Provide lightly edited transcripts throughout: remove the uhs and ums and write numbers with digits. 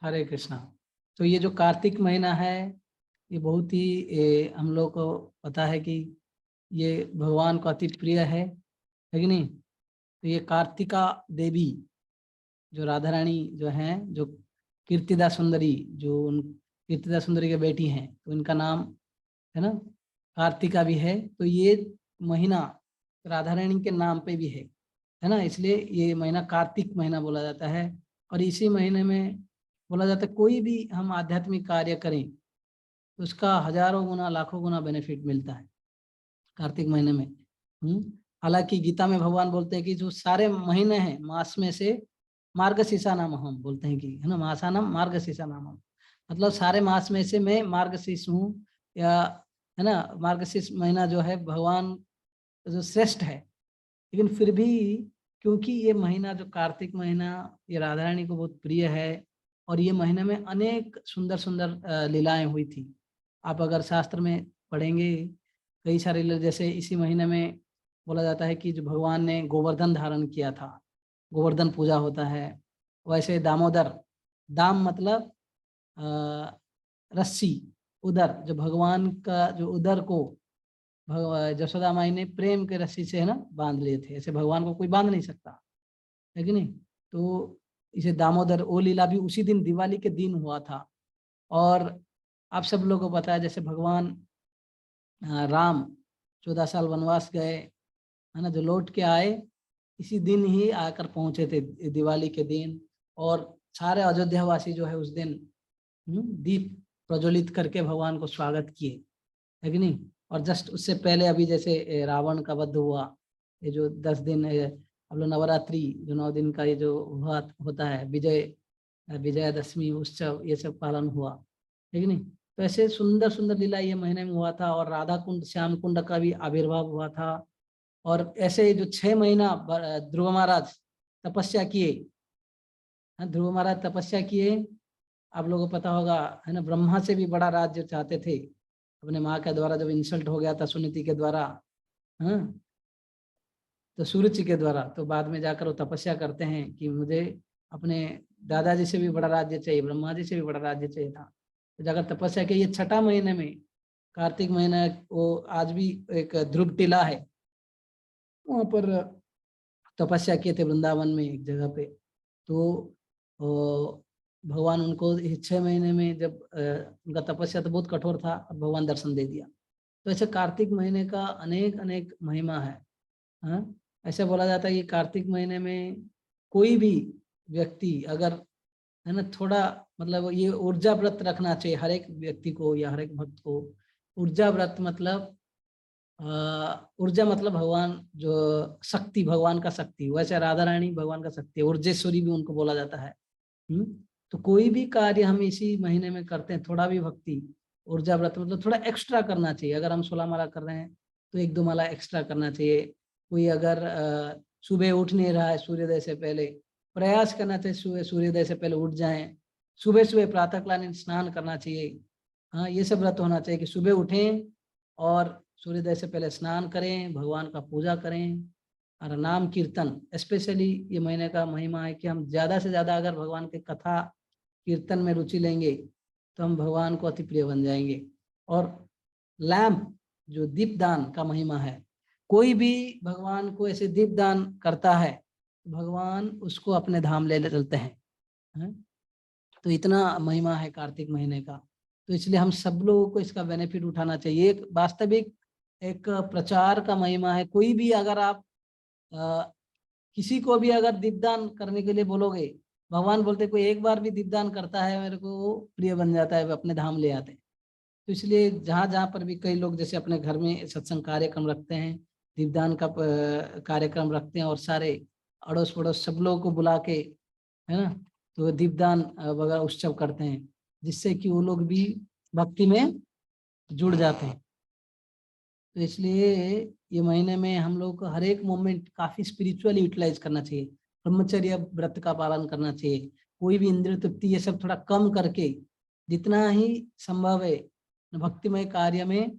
हरे कृष्णा। तो ये जो कार्तिक महीना है, ये बहुत ही हम लोग को पता है कि ये भगवान को अति प्रिय है कि नहीं। तो ये कार्तिका देवी जो राधा रानी जो हैं, जो कीर्तिदा सुंदरी, जो उन कीर्तिदा सुंदरी की बेटी हैं, तो इनका नाम है ना कार्तिका भी है। तो ये महीना राधा रानी के नाम पे भी है ना, इसलिए ये महीना कार्तिक महीना बोला जाता है। और इसी महीने में बोला जाता है कोई भी हम आध्यात्मिक कार्य करें तो उसका हजारों गुना लाखों गुना बेनिफिट मिलता है कार्तिक महीने में। हालांकि गीता में भगवान बोलते हैं कि जो सारे महीने हैं मास में से मार्गशीर्षा नाम हम बोलते हैं कि है ना, मासानाम मार्गशीर्षा नाम हम, मतलब सारे मास में से मैं मार्गशीर्ष हूँ, या है ना, मार्गशीर्ष महीना जो है भगवान जो श्रेष्ठ है। लेकिन फिर भी क्योंकि ये महीना जो कार्तिक महीना ये राधा रानी को बहुत प्रिय है, और ये महीने में अनेक सुंदर सुंदर लीलाएं हुई थी। आप अगर शास्त्र में पढ़ेंगे कई सारे लीला, जैसे इसी महीने में बोला जाता है कि जो भगवान ने गोवर्धन धारण किया था, गोवर्धन पूजा होता है। वैसे दामोदर, दाम मतलब रस्सी, उदर, जो भगवान का जो उदर को जशोदा माई ने प्रेम के रस्सी से है ना बांध लिए थे, ऐसे भगवान को कोई बांध नहीं सकता है कि नहीं। तो इसे दामोदर, वो लीला भी उसी दिन दिवाली के दिन हुआ था। और आप सब लोगों को पता है जैसे भगवान राम 14 साल वनवास गए है ना, जो लौट के आए इसी दिन ही आकर पहुंचे थे दिवाली के दिन। और सारे अयोध्या वासी जो है उस दिन दीप प्रज्वलित करके भगवान को स्वागत किए, है कि नहीं। और जस्ट उससे पहले अभी जैसे रावण का वध हुआ, ये जो 10 दिन हम लोग नवरात्रि जो 9 दिन का ये जो हुआ होता है, विजयादशमी उत्सव, ये सब पालन हुआ, है कि नहीं। तो ऐसे सुंदर सुंदर लीला ये महीने में हुआ था। और राधा कुंड श्याम कुंड का भी आविर्भाव हुआ था। और ऐसे जो 6 महीना ध्रुव महाराज तपस्या किए, ध्रुव महाराज तपस्या किए। आप लोगों को पता होगा है ना, ब्रह्मा से भी बड़ा राज्य चाहते थे अपने माँ के द्वारा, जब इंसल्ट हो गया था सुनीति के द्वारा, हाँ, तो सूर्य जी के द्वारा। तो बाद में जाकर वो तपस्या करते हैं कि मुझे अपने दादाजी से भी बड़ा राज्य चाहिए, ब्रह्मा जी से भी बड़ा राज्य चाहिए था। तो जाकर तपस्या की। ये 6ठा महीने में कार्तिक महीना, वो आज भी एक ध्रुव टीला है, वहां पर तपस्या किए थे वृंदावन में एक जगह पे। तो भगवान उनको 6 महीने में जब उनका तपस्या तो बहुत कठोर था, भगवान दर्शन दे दिया। तो ऐसे कार्तिक महीने का अनेक अनेक महिमा है। हाँ, ऐसे बोला जाता है कि कार्तिक महीने में कोई भी व्यक्ति अगर है ना थोड़ा, मतलब ये ऊर्जा व्रत रखना चाहिए हर एक व्यक्ति को या हर एक भक्त को। ऊर्जा व्रत मतलब ऊर्जा मतलब भगवान जो शक्ति, भगवान का शक्ति, वैसे राधा रानी भगवान का शक्ति है, ऊर्जेश्वरी भी उनको बोला जाता है। तो कोई भी कार्य हम इसी महीने में करते हैं, थोड़ा भी भक्ति, ऊर्जा व्रत मतलब थोड़ा एक्स्ट्रा करना चाहिए। अगर हम 16 माला कर रहे हैं तो 1-2 माला एक्स्ट्रा करना चाहिए। कोई अगर सुबह उठ नहीं रहा है सूर्योदय से पहले, प्रयास करना चाहिए सुबह सूर्योदय से पहले उठ जाएं। सुबह सुबह प्रातः कालीन स्नान करना चाहिए। हाँ, ये सब व्रत होना चाहिए कि सुबह उठें और सूर्योदय से पहले स्नान करें, भगवान का पूजा करें। और नाम कीर्तन, स्पेशली ये महीने का महिमा है कि हम ज़्यादा से ज़्यादा अगर भगवान के कथा कीर्तन में रुचि लेंगे तो हम भगवान को अति प्रिय बन जाएंगे। और लैम्प जो दीपदान का महिमा है, कोई भी भगवान को ऐसे दीपदान करता है भगवान उसको अपने धाम ले चलते हैं। तो इतना महिमा है कार्तिक महीने का। तो इसलिए हम सब लोगों को इसका बेनिफिट उठाना चाहिए। एक वास्तविक एक प्रचार का महिमा है। कोई भी अगर आप किसी को भी अगर दीपदान करने के लिए बोलोगे, भगवान बोलते कोई एक बार भी दीपदान करता है मेरे को वो प्रिय बन जाता है, अपने धाम ले आते हैं। तो इसलिए जहाँ जहाँ पर भी कई लोग जैसे अपने घर में सत्संग कार्यक्रम रखते हैं, दीपदान का कार्यक्रम रखते हैं, और सारे अड़ोस पड़ोस सब लोगों को बुला के है ना, तो दीपदान वगैरह उत्सव करते हैं, जिससे कि वो लोग भी भक्ति में जुड़ जाते हैं। तो इसलिए ये महीने में हम लोग को हर एक मोमेंट काफी स्पिरिचुअली यूटिलाइज करना चाहिए। ब्रह्मचर्य व्रत का पालन करना चाहिए। कोई भी इंद्रिय तृप्ति ये सब थोड़ा कम करके जितना ही संभव है भक्तिमय कार्य में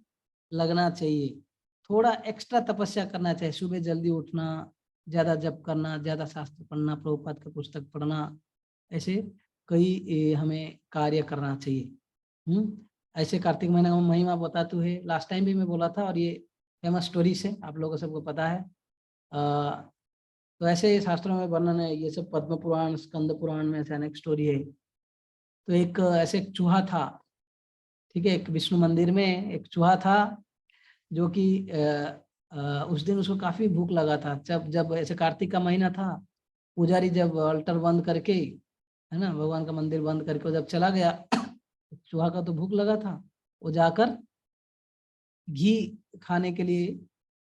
लगना चाहिए। थोड़ा एक्स्ट्रा तपस्या करना चाहिए। सुबह जल्दी उठना, ज्यादा जप करना, ज्यादा शास्त्र पढ़ना, प्रभुपाद का पुस्तक पढ़ना, ऐसे कई हमें कार्य करना चाहिए। ऐसे कार्तिक महीने का महिमा बताते हुए लास्ट टाइम भी मैं बोला था, और ये फेमस स्टोरी से आप लोगों सबको पता है। तो ऐसे शास्त्रों में वर्णन है, ये सब पद्म पुराण, स्कंद पुराण में ऐसे अनेक स्टोरी है। तो एक ऐसे एक चूहा था, ठीक है, एक विष्णु मंदिर में एक चूहा था, जो कि उस दिन उसको काफी भूख लगा था। जब जब ऐसे कार्तिक का महीना था, पुजारी जब अल्टर बंद करके, है ना, भगवान का मंदिर बंद करके वो जब चला गया, चूहा का तो भूख लगा था, वो जाकर घी खाने के लिए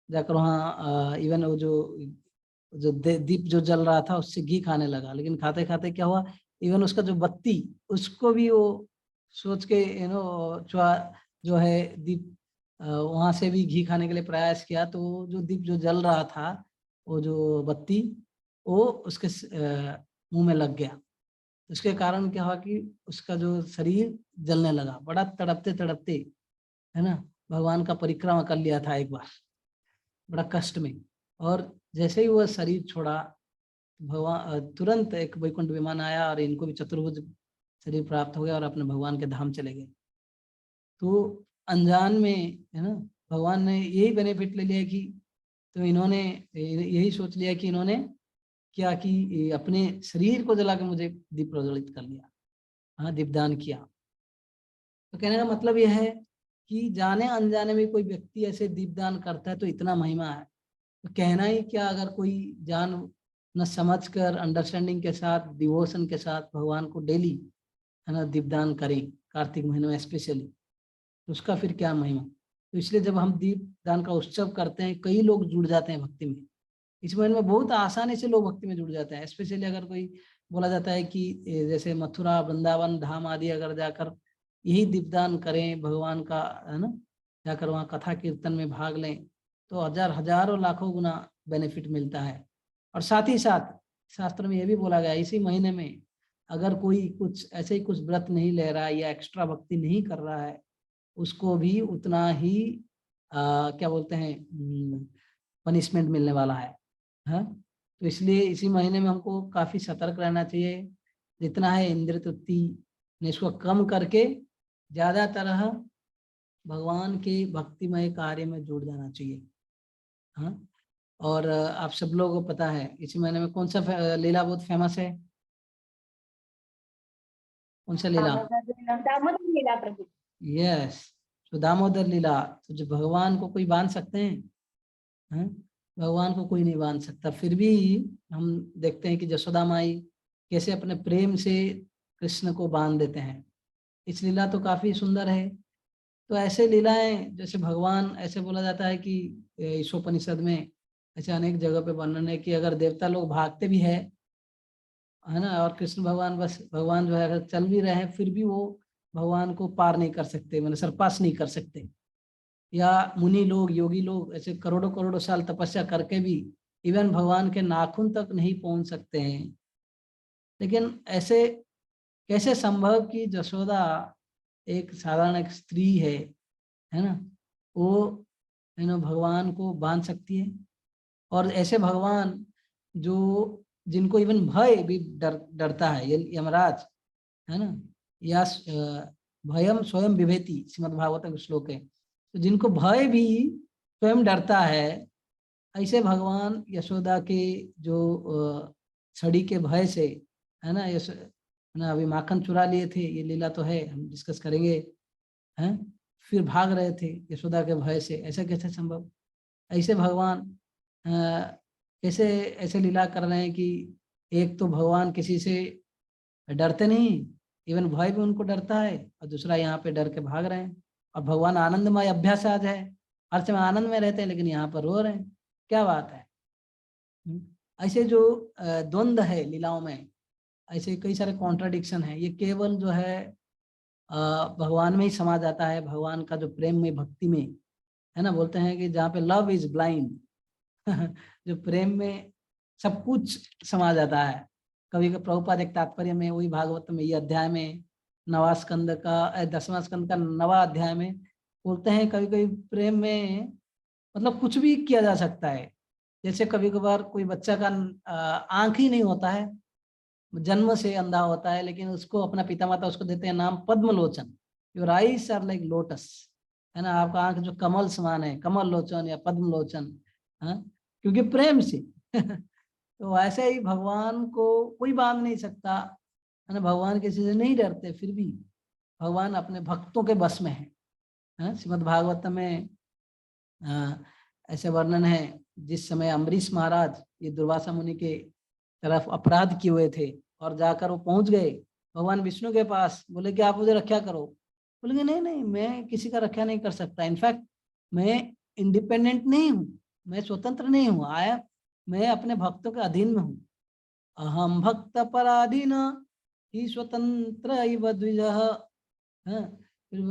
जाकर वहाँ इवन वो जो जो दीप जो जल रहा था उससे घी खाने लगा। लेकिन खाते खाते क्या हुआ, इवन उसका जो बत्ती, उसको भी वो सोच के चूहा जो है दीप वहां से भी घी खाने के लिए प्रयास किया, तो जो दीप जो जल रहा था, वो जो बत्ती, वो उसके मुंह में लग गया। उसके कारण क्या हुआ कि उसका जो शरीर जलने लगा, बड़ा तड़पते तड़पते, है ना, भगवान का परिक्रमा कर लिया था एक बार, बड़ा कष्ट में। और जैसे ही वह शरीर छोड़ा, भगवान तुरंत एक वैकुंठ विमान आया और इनको भी चतुर्भुज शरीर प्राप्त हो गया और अपने भगवान के धाम चले गए। तो अनजान में, है ना, भगवान ने यही बेनिफिट ले लिया कि, तो इन्होंने यही सोच लिया कि इन्होंने क्या कि अपने शरीर को जला के मुझे दीप प्रज्वलित कर लिया, हाँ, दीपदान किया। तो कहने का मतलब यह है कि जाने अनजाने में कोई व्यक्ति ऐसे दीपदान करता है तो इतना महिमा है। तो कहना ही क्या, अगर कोई जान न समझ कर अंडरस्टैंडिंग के साथ, डिवोशन के साथ भगवान को डेली, है ना, दीपदान करें कार्तिक महीने में स्पेशली, तो उसका फिर क्या महिमा। तो इसलिए जब हम दीपदान का उत्सव करते हैं, कई लोग जुड़ जाते हैं भक्ति में। इस महीने में बहुत आसानी से लोग भक्ति में जुड़ जाते हैं। स्पेशली अगर कोई बोला जाता है कि जैसे मथुरा, वृंदावन धाम आदि अगर जाकर यही दीपदान करें भगवान का, है ना, जाकर वहाँ कथा कीर्तन में भाग लें, तो हजार हजारों लाखों गुना बेनिफिट मिलता है। और साथ ही साथ शास्त्र में यह भी बोला गया, इसी महीने में अगर कोई कुछ ऐसे ही कुछ व्रत नहीं ले रहा है या एक्स्ट्रा भक्ति नहीं कर रहा है, उसको भी उतना ही क्या बोलते हैं, पनिशमेंट मिलने वाला है। हाँ, तो इसलिए इसी महीने में हमको काफी सतर्क रहना चाहिए। जितना है इंद्र तृप्ति ने इसको कम करके ज्यादातर भगवान के भक्तिमय कार्य में जुड़ जाना चाहिए। हाँ, और आप सब लोगों को पता है इसी महीने में कौन सा लीला बहुत फेमस है, कौन सा लीला? दामोदर लीला प्रभु। यस, तो दामोदर लीला। तो जो भगवान को कोई बांध सकते हैं? हैं? भगवान को कोई नहीं बांध सकता। फिर भी हम देखते हैं कि जशोदा माई कैसे अपने प्रेम से कृष्ण को बांध देते हैं। इस लीला तो काफी सुंदर है। तो ऐसे लीलाएं, जैसे भगवान, ऐसे बोला जाता है कि ईशोपनिषद में ऐसे अनेक जगह पे वर्णन है कि अगर देवता लोग भागते भी है ना, और कृष्ण भगवान, बस भगवान जो है अगर चल भी रहे हैं, फिर भी वो भगवान को पार नहीं कर सकते, मतलब सरपास नहीं कर सकते। या मुनि लोग, योगी लोग ऐसे करोड़ों करोड़ों साल तपस्या करके भी इवन भगवान के नाखून तक नहीं पहुंच सकते हैं। लेकिन ऐसे कैसे संभव कि जशोदा एक साधारण एक स्त्री है ना, वो, है ना, भगवान को बांध सकती है। और ऐसे भगवान जो, जिनको इवन भय भी डरता है, यमराज, है ना, या भयम स्वयं विभेति श्रीमद् भागवत का श्लोक है, तो जिनको भय भी स्वयं डरता है, ऐसे भगवान यशोदा के जो छड़ी के भय से, है ना, ना अभी माखन चुरा लिए थे, ये लीला तो है, हम डिस्कस करेंगे, हैं, फिर भाग रहे थे यशोदा के भय से, ऐसा कैसे संभव? ऐसे भगवान कैसे ऐसे लीला कर रहे हैं कि एक तो भगवान किसी से डरते नहीं, इवन भय भी उनको डरता है, और दूसरा यहाँ पे डर के भाग रहे हैं। और भगवान आनंदमय अभ्यास आज है, हर समय आनंद में रहते हैं, लेकिन यहाँ पर रो रहे हैं, क्या बात है? ऐसे जो द्वंद्व है लीलाओं में, ऐसे कई सारे कॉन्ट्राडिक्शन है, ये केवल जो है भगवान में ही समा जाता है, भगवान का जो प्रेम में, भक्ति में, है ना, बोलते हैं कि जहाँ पे लव इज ब्लाइंड जो प्रेम में सब कुछ समा जाता है। कभी कभी प्रभुपाद एक तात्पर्य में, वही भागवत में ये अध्याय में, 9वां स्कंद का 10वां स्कंद का 9वां अध्याय में बोलते हैं, कभी कभी प्रेम में मतलब कुछ भी किया जा सकता है। जैसे कभी कभार कोई बच्चा का आंख ही नहीं होता है, जन्म से अंधा होता है, लेकिन उसको अपना पिता माता उसको देते हैं नाम Padmalochan. Your eyes are like lotus, है ना, आपका आंख जो कमल समान है, कमल लोचन या पद्म लोचन, हाँ, क्योंकि प्रेम से तो ऐसे ही भगवान को कोई बांध नहीं सकता, है ना, भगवान किसी से नहीं डरते, फिर भी भगवान अपने भक्तों के बस में है। श्रीमद् भागवत में ऐसे वर्णन है, जिस समय अम्बरीश महाराज ये दुर्वासा मुनि के तरफ अपराध किए हुए थे और जाकर वो पहुंच गए भगवान विष्णु के पास, बोले कि आप मुझे रक्षा करो। बोले नहीं नहीं, मैं किसी का रक्षा नहीं कर सकता, इनफैक्ट मैं इंडिपेंडेंट नहीं हूँ, मैं स्वतंत्र नहीं हूँ, आया मैं अपने भक्तों के अधीन में हूँ। अहम भक्त पराधीन ही स्वतंत्र द्विजः। फिर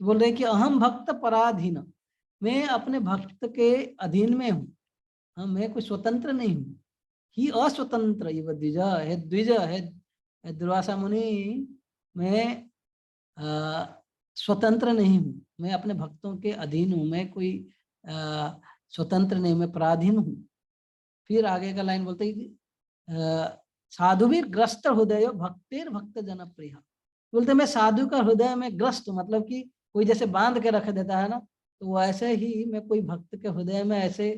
बोल रहे कि अहम भक्त पराधीन, मैं अपने भक्त के अधीन में हूँ, हाँ, मैं कोई स्वतंत्र नहीं हूँ। ही अस्वतंत्र इव द्विज है, द्विज है दुर्वासा मुनि, मैं स्वतंत्र नहीं हूँ, मैं अपने भक्तों के अधीन हूँ, मैं कोई स्वतंत्र नहीं, मैं पराधीन हूँ। फिर आगे का लाइन बोलते हैं साधुवीर ग्रस्त हृदय भक्तेर भक्त जन प्रिय। बोलते मैं साधु का हृदय में ग्रस्त, मतलब कि कोई जैसे बांध के रख देता है ना, तो वैसे ही मैं कोई भक्त के हृदय में ऐसे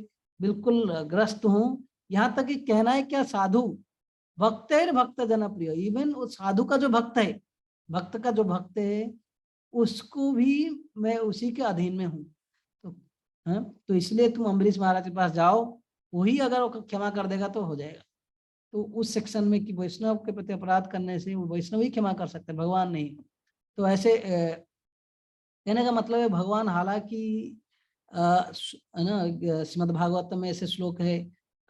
बिल्कुल ग्रस्त हूँ। यहाँ तक कि कहना है क्या, साधु भक्तेर भक्त जन प्रिय, इवन उस साधु का जो भक्त है, भक्त का जो भक्त है उसको भी मैं उसी के अधीन में हूँ। तो हाँ, तो इसलिए तुम अम्बरीश महाराज के पास जाओ, वही अगर वो क्षमा कर देगा तो हो जाएगा। तो उस सेक्शन में कि वैष्णव के प्रति अपराध करने से वो वैष्णव ही क्षमा कर सकते हैं, भगवान नहीं। तो ऐसे कहने का मतलब है भगवान, हालांकि है ना, श्रीमद् भागवत में ऐसे श्लोक है,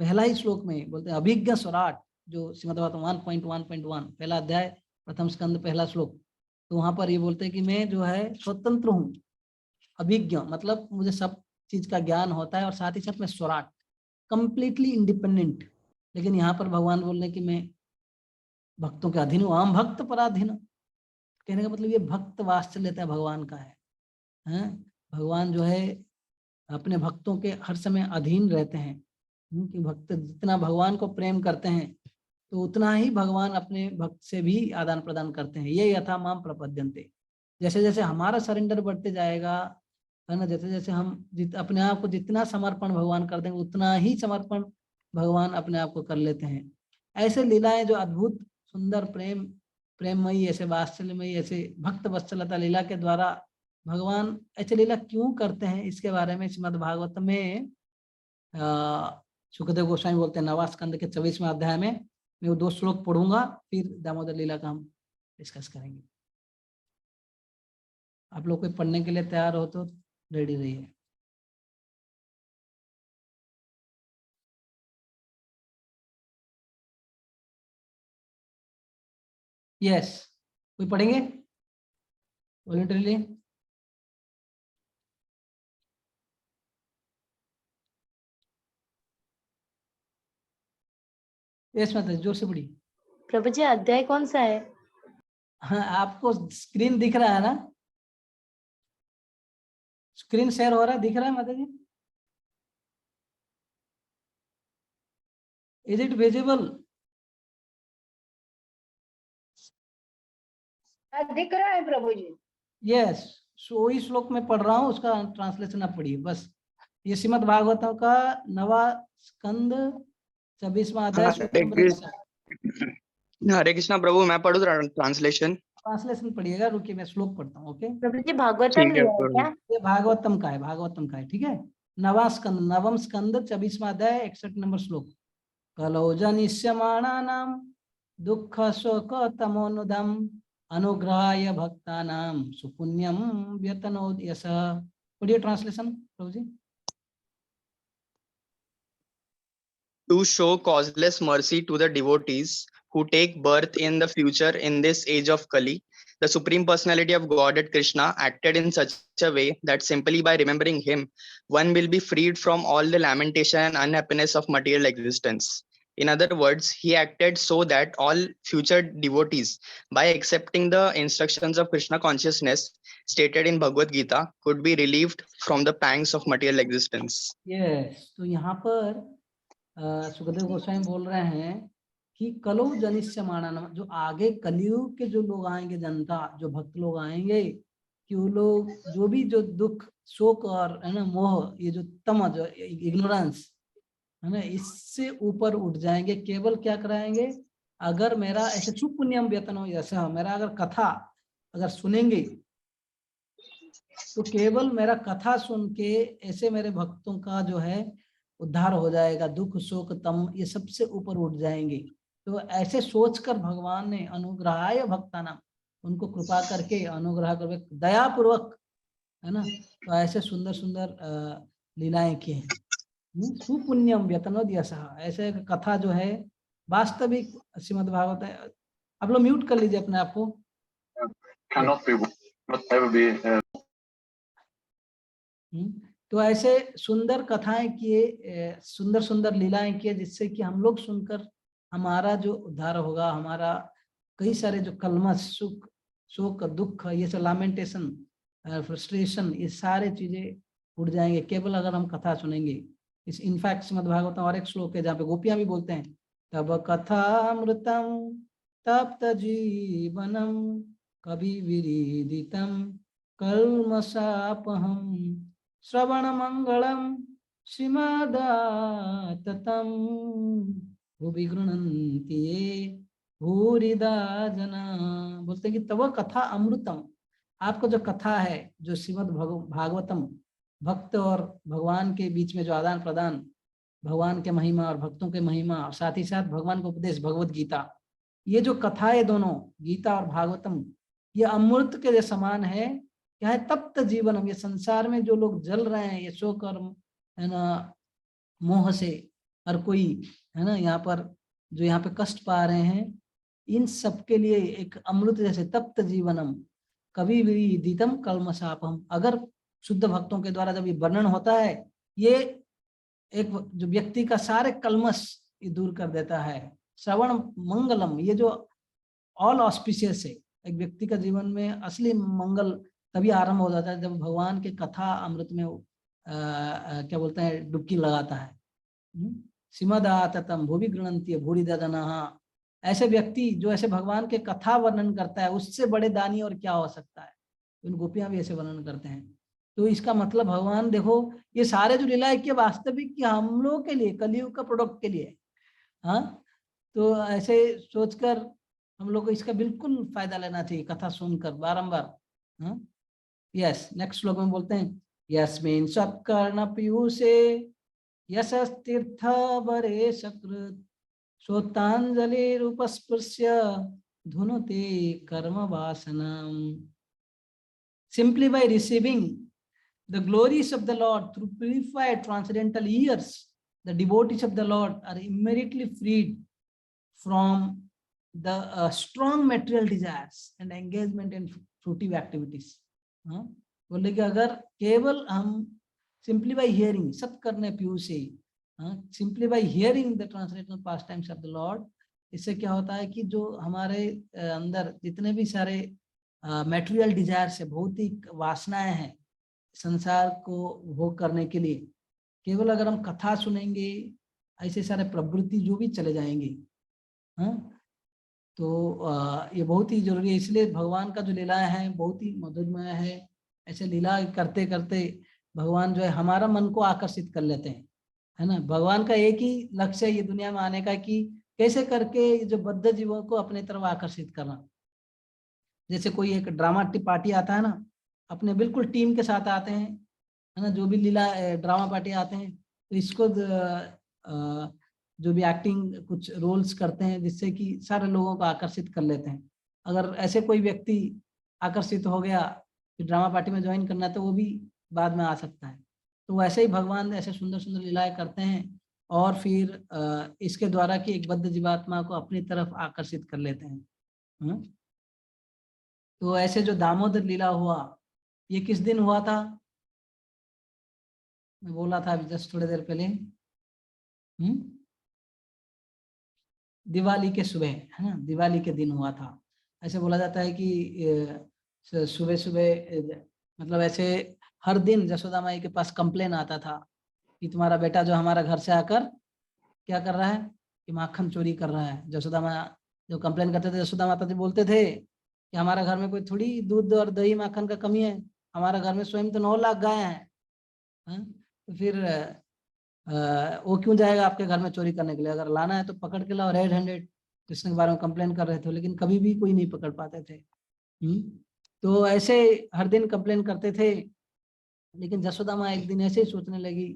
पहला ही श्लोक में बोलते हैं अभिज्ञ स्वराट, जो श्रीमद् भागवत 1.1.1 पहला अध्याय प्रथम स्कंद पहला श्लोक, तो वहां पर ये बोलते हैं कि मैं जो है स्वतंत्र हूँ, अभिज्ञ मतलब मुझे सब चीज का ज्ञान होता है, और साथ ही साथ मैं स्वराट, कंप्लीटली इंडिपेंडेंट। लेकिन यहाँ पर भगवान बोल रहे हैं कि मैं भक्तों के अधीन हूँ, आम भक्त पराधीन। कहने का मतलब ये भक्त वात्सल्यता भगवान का है, हैं? भगवान जो है अपने भक्तों के हर समय अधीन रहते हैं, कि भक्त जितना भगवान को प्रेम करते हैं तो उतना ही भगवान अपने भक्त से भी आदान प्रदान करते हैं। ये यथा माम प्रपद्यन्ते, जैसे जैसे हमारा सरेंडर बढ़ते जाएगा, है ना, जैसे जैसे हम अपने आप को जितना समर्पण भगवान कर देंगे उतना ही समर्पण भगवान अपने आप को कर लेते हैं। ऐसे लीलाएं जो अद्भुत सुंदर प्रेममयी, ऐसे वात्सल्यमयी, ऐसे भक्त वत्सलता लीला के द्वारा भगवान ऐसे लीला क्यों करते हैं, इसके बारे में श्रीमद् भागवत में सुखदेव गोस्वामी बोलते हैं, नवा स्कंद के 24वें अध्याय में। मैं वो 2 श्लोक पढ़ूंगा, फिर दामोदर लीला का हम डिस्कस करेंगे। आप लोग कोई पढ़ने के लिए तैयार हो तो रेडी रहिए। यस, कोई पढ़ेंगे वॉलंटरीली? यस माता, जोर से पढ़िए। प्रभु जी अध्याय कौन सा है? हाँ, आपको स्क्रीन दिख रहा है ना? स्क्रीन शेयर हो रहा है, दिख रहा है माता जी? Is it visible? दिख रहा है प्रभु जी। यस, सो वही श्लोक में पढ़ रहा हूँ, उसका ट्रांसलेशन आप पढ़िए बस। ये श्रीमद् भागवतम का नवा स्कंद 24वां अध्याय श्लोक नंबर 1। हरे कृष्णा प्रभु, मैं पढ़ू ट्रांसलेशन? ट्रांसलेशन पढ़िएगा, रुकिए मैं श्लोक पढ़ता हूँ। ओके प्रभु जी भागवतम ठीक है लिया है प्रभु। क्या? ये भागवतम का है, भागवतम का है, ठीक है। नवा स्कंद, नवम स्कंद 24वां अध्याय 61 नंबर श्लोक। कलौ जनिष्यमाणानां दुःख शोक तमोनुदम् अनुग्रहाय भक्तानां सुपुण्यं व्यतनोद यशः। पढ़िए ट्रांसलेशन प्रभु जी। To show causeless mercy to the devotees who take birth in the future in this age of Kali, the Supreme Personality of Godhead Krishna acted in such a way that simply by remembering him, one will be freed from all the lamentation and unhappiness of material existence. In other words, he acted so that all future devotees, by accepting the instructions of Krishna consciousness stated in Bhagavad Gita, could be relieved from the pangs of material existence. Yes, तो यहाँ पर सुखदेव गोस्वामी बोल रहे हैं कि कलो जनिष्य मानन, जो आगे कलयुग के जो लोग आएंगे, जनता जो भक्त लोग आएंगे, कि वो लोग जो भी जो दुख शोक और है ना मोह, ये जो तम जो इग्नोरेंस है ना, इससे ऊपर उठ जाएंगे। केवल क्या कराएंगे, अगर मेरा ऐसे सुपुण्यम व्यतन हो, ऐसा मेरा अगर कथा अगर सुनेंगे तो केवल मेरा कथा सुन के ऐसे मेरे भक्तों का जो है उद्धार हो जाएगा, दुख शोक तम ये सबसे ऊपर उठ जाएंगे। तो ऐसे सोचकर भगवान ने अनुग्रहाय भक्तानाम, उनको कृपा करके अनुग्रह करके दया पूर्वक है ना, तो ऐसे सुंदर सुंदर लीलाएं की हैं। सुपुण्यम व्यतनोद यशः, ऐसे एक कथा जो है वास्तविक श्रीमद् भागवत है। आप लोग म्यूट कर लीजिए अपने आप को। Cannot be, not ever be. तो ऐसे सुंदर कथाएं किए, सुंदर सुंदर लीलाएं किए, जिससे कि हम लोग सुनकर हमारा जो उद्धार होगा, हमारा कई सारे जो कलमश सुख शोक दुख ये सब लैमेंटेशन फ्रस्ट्रेशन ये सारे चीजें उड़ जाएंगे केवल अगर हम कथा सुनेंगे। इस इनफैक्ट श्रीमद् भागवतम और एक श्लोक है जहाँ पे गोपियां भी बोलते हैं, तब कथामृतम तप्त जीवनम कवि विरीदितम कल्मषापहम श्रवण मंगलम श्रीमदाततम भुवि गृह्णन्ति ये भूरिदा जना। बोलते हैं कि तव कथा अमृतम, आपका जो कथा है, जो श्रीमद् भागवतम भक्त और भगवान के बीच में जो आदान प्रदान, भगवान के महिमा और भक्तों के महिमा, और साथ ही साथ भगवान का उपदेश भगवत गीता, ये जो कथा है दोनों गीता और भागवतम, ये अमृत के समान है। क्या है, तप्त जीवनम, ये संसार में जो लोग जल रहे हैं ये शोक और है ना मोह से, हर कोई है ना यहाँ पर जो यहाँ पे कष्ट पा रहे हैं, इन सब के लिए एक अमृत जैसे तप्त जीवनम कवि विदितम कल्मषापहम। अगर शुद्ध भक्तों के द्वारा जब ये वर्णन होता है, ये एक जो व्यक्ति का सारे कल्मश ये दूर कर देता है। श्रवण मंगलम, ये जो ऑल ऑस्पिशियस है, एक व्यक्ति का जीवन में असली मंगल तभी आरंभ हो जाता है जब भगवान के कथा अमृत में क्या बोलते हैं डुबकी लगाता है। श्रीमदाततम भुवि गृह्णन्ति भूरिदा जनाः, ऐसे व्यक्ति जो ऐसे भगवान के कथा वर्णन करता है, उससे बड़े दानी और क्या हो सकता है। उन गोपियां भी ऐसे वर्णन करते हैं। तो इसका मतलब भगवान देखो ये सारे जो लीला है कि वास्तविक कि हम लोगों के लिए, कलयुग का प्रोडक्ट के लिए। हाँ, तो ऐसे सोचकर हम लोग को इसका बिल्कुल फायदा लेना चाहिए, कथा सुनकर बारंबार। हाँ, यस, नेक्स्ट श्लोक में बोलते हैं यस्मिन् सत्कर्ण पीयूषे यशस्तीर्थ वरे सकृत श्रोतांजलिरुपस्पृश्य धुनुते कर्म वासनम। Simply by receiving the glories of the Lord through purified transcendental ears, the devotees of the Lord are immediately freed from the strong material desires and engagement in fruitive activities. बोले कि अगर केवल हम simply by hearing, सत करने पीयूषे, simply by hearing the transcendental pastimes of the Lord, इससे क्या होता है कि जो हमारे अंदर जितने भी सारे मटेरियल डिजायर्स है, भौतिक वासनाएं हैं संसार को भोग करने के लिए, केवल अगर हम कथा सुनेंगे ऐसे सारे प्रवृत्ति जो भी चले जाएंगे। हाँ, तो ये बहुत ही जरूरी है। इसलिए भगवान का जो लीलाएं हैं बहुत ही मधुरमय है। ऐसे लीला करते करते भगवान जो है हमारा मन को आकर्षित कर लेते हैं, है ना। भगवान का एक ही लक्ष्य है ये दुनिया में आने का कि कैसे करके जो बद्ध जीवों को अपने तरफ आकर्षित करना। जैसे कोई एक ड्रामा पार्टी आता है ना, अपने बिल्कुल टीम के साथ आते हैं, है ना, जो भी लीला ड्रामा पार्टी आते हैं, तो इसको जो भी एक्टिंग कुछ रोल्स करते हैं जिससे कि सारे लोगों को आकर्षित कर लेते हैं। अगर ऐसे कोई व्यक्ति आकर्षित हो गया कि ड्रामा पार्टी में ज्वाइन करना है तो वो भी बाद में आ सकता है। तो वैसे ही भगवान ऐसे सुंदर सुंदर लीलाएं करते हैं और फिर इसके द्वारा कि एक बद्ध जीवात्मा को अपनी तरफ आकर्षित कर लेते हैं। तो ऐसे जो दामोदर लीला हुआ, ये किस दिन हुआ था, मैं बोला था अभी जस्ट थोड़ी देर पहले, दिवाली के सुबह, है ना, दिवाली के दिन हुआ था। ऐसे बोला जाता है कि सुबह सुबह मतलब ऐसे हर दिन जसोदा माई के पास कंप्लेन आता था कि तुम्हारा बेटा जो हमारा घर से आकर क्या कर रहा है, कि माखन चोरी कर रहा है। यशोदा माँ जो कंप्लेन करते थे, यशोदा माता जी बोलते थे कि हमारा घर में कोई थोड़ी दूध और दही माखन का कमी है, हमारा घर में स्वयं तो 9 लाख गाय हैं। तो फिर वो क्यों जाएगा आपके घर में चोरी करने के लिए? अगर लाना है तो पकड़ के लाओ रेड हैंडेड। कृष्ण के बारे में कंप्लेन कर रहे थे, लेकिन कभी भी कोई नहीं पकड़ पाते थे। तो ऐसे हर दिन कंप्लेन करते थे। लेकिन यशोदा माँ एक दिन ऐसे ही सोचने लगी,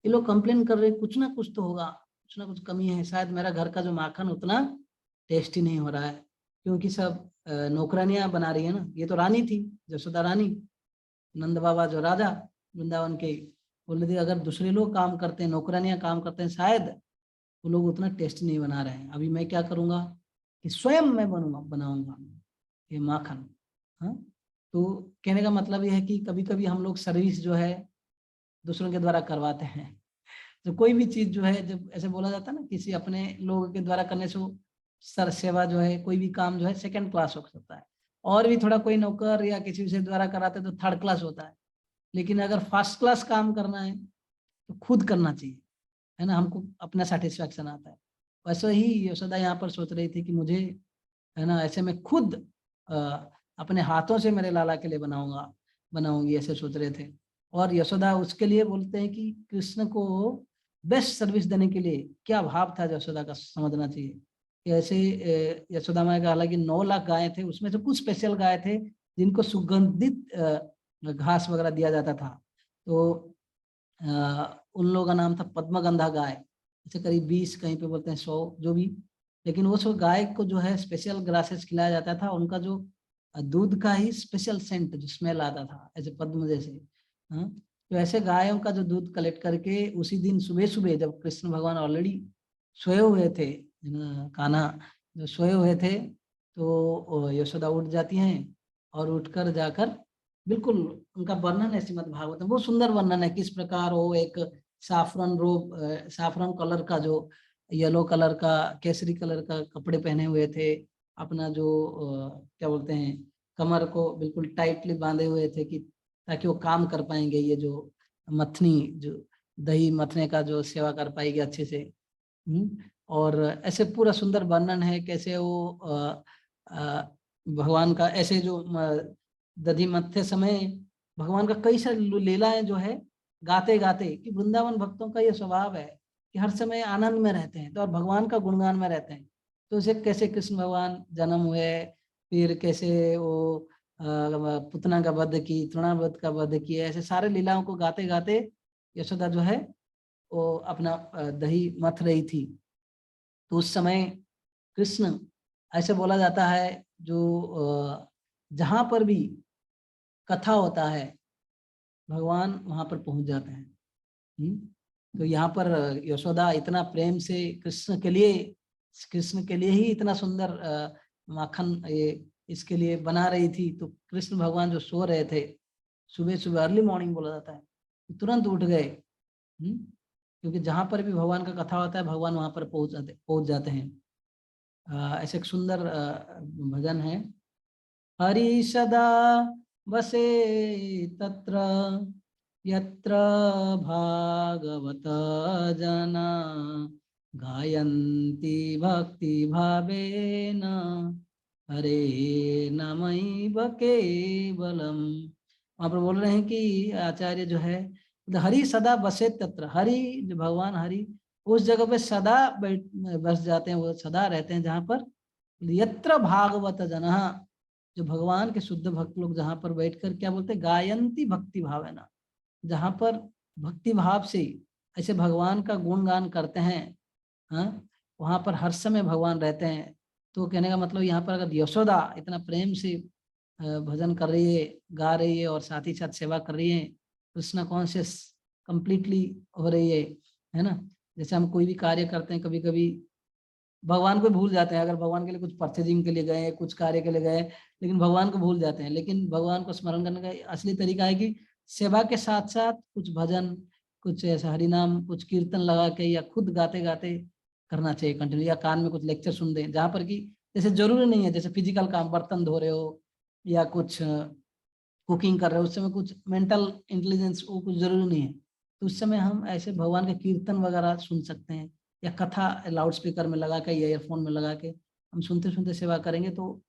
ये लोग कंप्लेन कर रहे, कुछ ना कुछ तो होगा, कुछ ना कुछ कमी है, शायद मेरा घर का जो माखन उतना टेस्टी नहीं हो रहा है, क्योंकि सब नौकरानियां बना रही है ना। ये तो रानी थी, यशोदा रानी, नंद बाबा जो राजा वृंदावन के, बोले थे अगर दूसरे लोग काम करते हैं, नौकरानियां काम करते हैं, शायद वो लोग उतना टेस्ट नहीं बना रहे हैं। अभी मैं क्या करूंगा कि स्वयं मैं बनाऊंगा ये माखन। हाँ, तो कहने का मतलब ये है कि कभी कभी हम लोग सर्विस जो है दूसरों के द्वारा करवाते हैं। तो कोई भी चीज जो है, जब ऐसे बोला जाता है ना, किसी अपने लोगों के द्वारा करने से वो सर सेवा जो है, कोई भी काम जो है सेकंड क्लास हो सकता है, और भी थोड़ा कोई नौकर या किसी से द्वारा कराते तो थर्ड क्लास होता है। लेकिन अगर फर्स्ट क्लास काम करना है तो खुद करना चाहिए, है ना, हमको अपना सेटिस्फैक्शन आता है। वैसे ही यशोदा यहाँ पर सोच रही थी कि मुझे, है ना, ऐसे में खुद अपने हाथों से मेरे लाला के लिए बनाऊंगी, ऐसे सोच रहे थे। और यशोदा उसके लिए बोलते हैं कि कृष्ण को बेस्ट सर्विस देने के लिए क्या भाव था यशोदा का, समझना चाहिए कि ऐसे यशोदा माँ का हालांकि 9 लाख गाय थे, उसमें से कुछ स्पेशल गाय थे जिनको सुगंधित घास वगैरह दिया जाता था। तो उन लोगों का नाम था पद्मगंधा गाय। ऐसे करीब 20, कहीं पे बोलते हैं 100, जो भी, लेकिन वो सब गाय को जो है स्पेशल ग्रासेस खिलाया जाता था। उनका जो दूध का ही स्पेशल सेंट जो स्मेल आता था, ऐसे पद्म जैसे। हाँ, तो ऐसे गायों का जो दूध कलेक्ट करके उसी दिन सुबह सुबह, जब कृष्ण भगवान ऑलरेडी सोए हुए थे, कान्हा जो सोए हुए थे, तो यशोदा उठ जाती हैं और उठकर जाकर, बिल्कुल उनका वर्णन है श्रीमद् भागवत में, बहुत सुंदर वर्णन है किस प्रकार वो एक साफरन रोब, साफरन कलर का, जो येलो कलर का, केसरी कलर का कपड़े पहने हुए थे, अपना जो क्या बोलते हैं, कमर को बिल्कुल टाइटली बांधे हुए थे कि ताकि वो काम कर पाएंगे, ये जो मथनी, जो दही मथने का जो सेवा कर पाएगी अच्छे से। और ऐसे पूरा सुंदर वर्णन है कैसे वो भगवान का ऐसे जो दधी मथते समय भगवान का कई सारी लीलाएं जो है गाते गाते, कि वृंदावन भक्तों का ये स्वभाव है कि हर समय आनंद में रहते हैं, तो और भगवान का गुणगान में रहते हैं। तो उसे कैसे कृष्ण भगवान जन्म हुए, फिर कैसे वो पुतना का वध की, तृणावध का वध किया, ऐसे सारे लीलाओं को गाते गाते यशोदा जो है वो अपना दही मथ रही थी। तो उस समय कृष्ण, ऐसे बोला जाता है, जो जहां पर भी कथा होता है भगवान वहां पर पहुंच जाते हैं। तो यहाँ पर यशोदा इतना प्रेम से कृष्ण के लिए ही इतना सुंदर माखन ये इसके लिए बना रही थी। तो कृष्ण भगवान जो सो रहे थे, सुबह सुबह अर्ली मॉर्निंग बोला जाता है, तुरंत उठ गए, क्योंकि जहां पर भी भगवान का कथा होता है भगवान वहां पर पहुंच जाते हैं। ऐसे एक सुंदर भजन है, हरि सदा वसे तत्र यत्र भागवत जना गायन्ति भक्ति भावेन हरे नामैव केवलम। वहां पर बोल रहे हैं कि आचार्य जो है, हरि सदा बसे तत्र, हरि जो भगवान हरि उस जगह पे सदा बस जाते हैं, वो सदा रहते हैं जहां पर यत्र भागवत जना, जो भगवान के शुद्ध भक्त लोग जहां पर बैठकर क्या बोलते हैं, गायंती भक्ति भावेना, जहां पर भक्ति भाव से ऐसे भगवान का गुणगान करते हैं, हाँ, वहां पर हर समय भगवान रहते हैं। तो कहने का मतलब यहाँ पर अगर यशोदा इतना प्रेम से भजन कर रही है, गा रही है और साथ ही साथ सेवा कर रही है, कृष्ण कॉन्शियस कंप्लीटली हो रही है ना। जैसे हम कोई भी कार्य करते हैं, कभी कभी भगवान को भूल जाते हैं, अगर भगवान के लिए कुछ परचेजिंग के लिए गए, कुछ कार्य के लिए गए, लेकिन भगवान को भूल जाते हैं। लेकिन भगवान को स्मरण करने का असली तरीका है कि सेवा के साथ साथ कुछ भजन, कुछ ऐसा हरिनाम, कुछ कीर्तन लगा के या खुद गाते गाते करना चाहिए कंटिन्यू, या कान में कुछ लेक्चर सुन दें, जहाँ पर कि जैसे जरूरी नहीं है, जैसे फिजिकल काम, बर्तन धो रहे हो या कुछ कुकिंग कर रहे हो, उस समय कुछ मेंटल इंटेलिजेंस वो कुछ जरूरी नहीं है, तो उस समय हम ऐसे भगवान के कीर्तन वगैरह सुन सकते हैं, या कथा लाउड स्पीकर में लगा के या ईयरफोन में लगा के हम सुनते सुनते सेवा करेंगे तो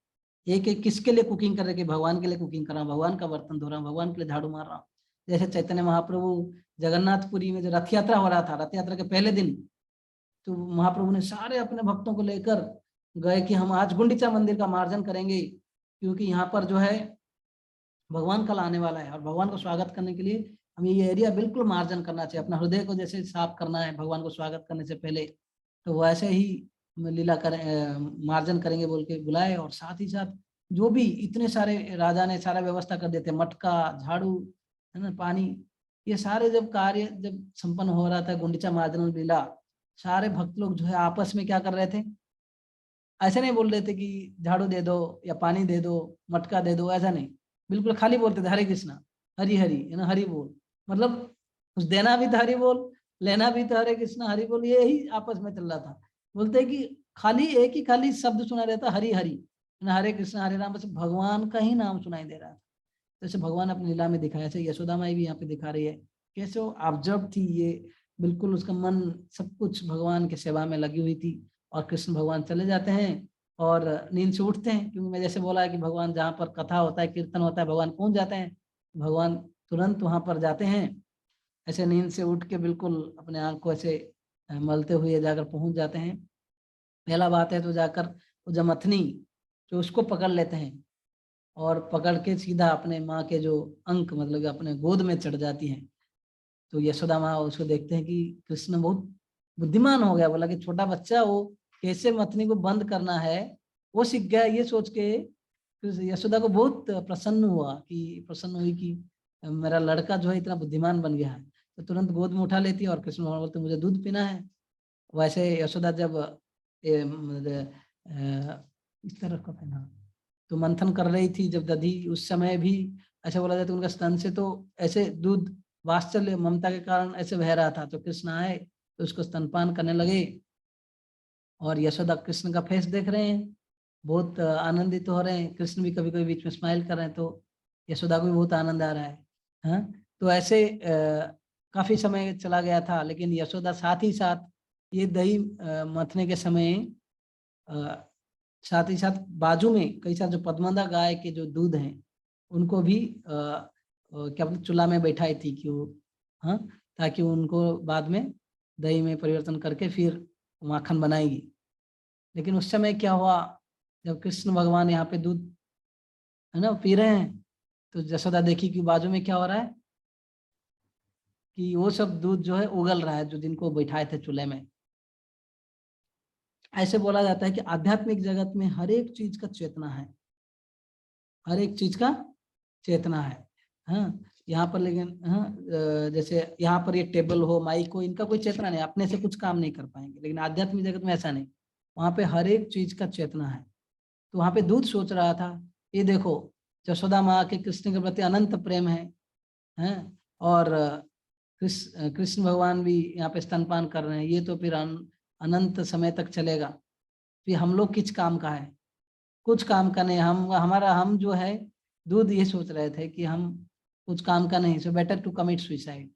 एक एक किसके लिए कुकिंग कर रहे हैं कि भगवान के लिए कुकिंग कर रहा हूँ, भगवान का बर्तन धो रहा हूँ, भगवान के लिए झाड़ू मार रहा हूँ। जैसे चैतन्य महाप्रभु जगन्नाथपुरी में जो रथ यात्रा हो रहा था, रथ यात्रा के पहले दिन तो महाप्रभु ने सारे अपने भक्तों को लेकर गए कि हम आज गुंडीचा मंदिर का मार्जन करेंगे, क्योंकि यहाँ पर जो है भगवान कल आने वाला है और भगवान को स्वागत करने के लिए हमें ये एरिया बिल्कुल मार्जन करना चाहिए, अपना हृदय को जैसे साफ करना है भगवान को स्वागत करने से पहले, तो वैसे ही लीला करें मार्जन करेंगे बोल के बुलाए। और साथ ही साथ जो भी इतने सारे राजा ने सारा व्यवस्था कर देते, मटका, झाड़ू, है ना, पानी, ये सारे जब कार्य जब संपन्न हो रहा था गुंडीचा मार्जन लीला, सारे भक्त लोग जो है आपस में क्या कर रहे थे, ऐसे नहीं बोल रहे थे कि झाड़ू दे दो या पानी दे दो, मटका दे दो, ऐसा नहीं, बिल्कुल खाली बोलते थे हरे कृष्णा हरि हरि, है ना, हरि बोल, मतलब कुछ देना भी था हरि बोल, लेना भी था हरे कृष्णा हरि बोल, यही आपस में चल रहा था। बोलते हैं कि खाली एक ही खाली शब्द सुना रहता हरि हरि, हरे कृष्णा हरे राम, बस भगवान का ही नाम सुनाई दे रहा था। जैसे भगवान अपनी लीला में दिखाया, ऐसे यशोदा माई भी यहाँ पे दिखा रही है कैसे वो ऑब्जर्व थी, ये बिल्कुल उसका मन सब कुछ भगवान की सेवा में लगी हुई थी। और कृष्ण भगवान चले जाते हैं और नींद से उठते हैं, क्योंकि मैं जैसे बोला है कि भगवान जहाँ पर कथा होता है कीर्तन होता है भगवान पहुंच जाते हैं, भगवान तुरंत वहां पर जाते हैं, ऐसे नींद से उठ के बिल्कुल अपने आंख को ऐसे मलते हुए जाकर पहुंच जाते हैं। पहला बात है तो जाकर वो जमथनी जो उसको पकड़ लेते हैं और पकड़ के सीधा अपने माँ के जो अंक मतलब अपने गोद में चढ़ जाती हैं। तो यशोदा माँ उसको देखते हैं कि कृष्ण बहुत बुद्धिमान हो गया, बोला कि छोटा बच्चा वो कैसे मथनी को बंद करना है वो सीख गया। ये सोच के यशोदा को बहुत प्रसन्न हुई कि मेरा लड़का जो है इतना बुद्धिमान बन गया है, तो तुरंत गोद में उठा लेती है और कृष्ण भगवान बोलते मुझे दूध पीना है। वैसे यशोदा जब इस तरह का पहना तो मंथन कर रही थी जब दधी, उस समय भी ऐसा बोला जाता है उनका स्तन से तो ऐसे दूध वात्सल्य ममता के कारण ऐसे बह रहा था। तो कृष्ण आए तो उसको स्तनपान करने लगे और यशोदा कृष्ण का फेस देख रहे हैं, बहुत आनंदित हो रहे हैं। कृष्ण भी कभी कभी बीच में स्माइल कर रहे हैं तो यशोदा को भी बहुत आनंद आ रहा है। हाँ, तो ऐसे काफी समय चला गया था, लेकिन यशोदा साथ ही साथ ये दही मथने के समय साथ ही साथ बाजू में कई सारे जो पद्मदा गाय के जो दूध हैं उनको भी क्या बोलते चूल्हा में बैठाई थी कि वो, हाँ, ताकि उनको बाद में दही में परिवर्तन करके फिर माखन बनाएगी। लेकिन उस समय क्या हुआ, जब कृष्ण भगवान यहाँ पे दूध है ना पी रहे हैं तो यशोदा देखी कि बाजू में क्या हो रहा है कि वो सब दूध जो है उगल रहा है जो जिनको बैठाए थे चूल्हे में। ऐसे बोला जाता है कि आध्यात्मिक जगत में हर एक चीज का चेतना है, हर एक चीज का चेतना है। हाँ, यहाँ पर लेकिन हाँ जैसे यहाँ पर ये टेबल हो माइक हो इनका कोई चेतना नहीं, अपने से कुछ काम नहीं कर पाएंगे, लेकिन आध्यात्मिक जगत में ऐसा नहीं, वहां पे हर एक चीज का चेतना है। तो वहां पे दूध सोच रहा था, ये देखो यशोदा माँ के कृष्ण के प्रति अनंत प्रेम है और कृष्ण भगवान भी यहाँ पे स्तनपान कर रहे हैं, ये तो फिर अनंत समय तक चलेगा, फिर हम लोग किस काम का है, कुछ काम का नहीं। हम जो है दूध ये सोच रहे थे कि हम कुछ काम का नहीं, so better to commit suicide.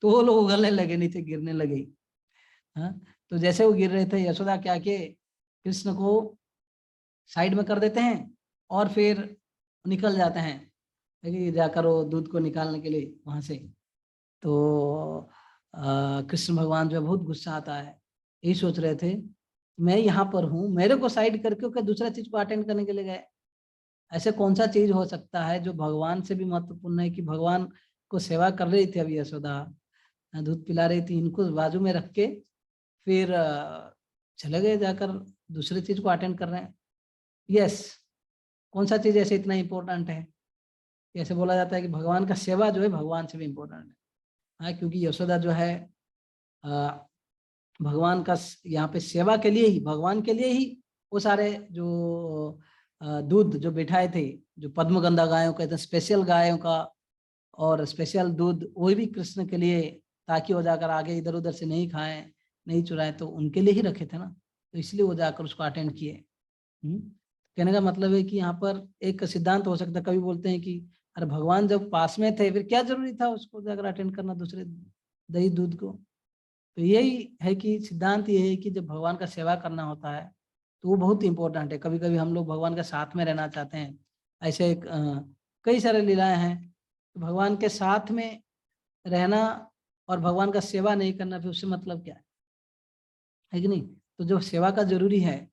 तो वो लोग उगलने लगे, नीचे गिरने लगे। हाँ, तो जैसे वो गिर रहे थे यशोदा क्या के कृष्ण को साइड में कर देते हैं और फिर निकल जाते हैं जाकर वो दूध को निकालने के लिए वहां से। तो कृष्ण भगवान जो बहुत गुस्सा आता है, यही सोच रहे थे मैं यहाँ पर हूँ, मेरे को साइड करके दूसरा चीज को अटेंड करने के लिए गए। ऐसे कौन सा चीज हो सकता है जो भगवान से भी महत्वपूर्ण है कि भगवान को सेवा कर रही थी अभी यशोदा, दूध पिला रही थी, इनको बाजू में रख के फिर चले गए जाकर दूसरी चीज को अटेंड कर रहे हैं। यस, कौन सा चीज ऐसे इतना इम्पोर्टेंट है? ऐसे बोला जाता है कि भगवान का सेवा जो है भगवान से भी इम्पोर्टेंट है। हाँ, क्योंकि यशोदा जो है भगवान का यहाँ पे सेवा के लिए ही, भगवान के लिए ही वो सारे जो दूध जो बिठाए थे, जो पद्मगंधा गायों का स्पेशल गायों का और स्पेशल दूध, वो भी कृष्ण के लिए, ताकि वो जाकर आगे इधर उधर से नहीं खाएं, नहीं चुराएं, तो उनके लिए ही रखे थे ना, तो इसलिए वो जाकर उसको अटेंड किए। कहने का मतलब है कि यहाँ पर एक सिद्धांत हो सकता है, कभी बोलते हैं कि अरे भगवान जब पास में थे फिर क्या जरूरी था उसको जाकर अटेंड करना दूसरे दही दूध को। तो यही है कि सिद्धांत ये है कि जब भगवान का सेवा करना होता है तो वो बहुत इंपॉर्टेंट है। कभी कभी हम लोग भगवान के साथ में रहना चाहते हैं, ऐसे कई सारे लीलाएं हैं। तो भगवान के साथ में रहना और भगवान का सेवा नहीं करना, फिर उससे मतलब क्या है कि नहीं? तो जो सेवा का जरूरी है,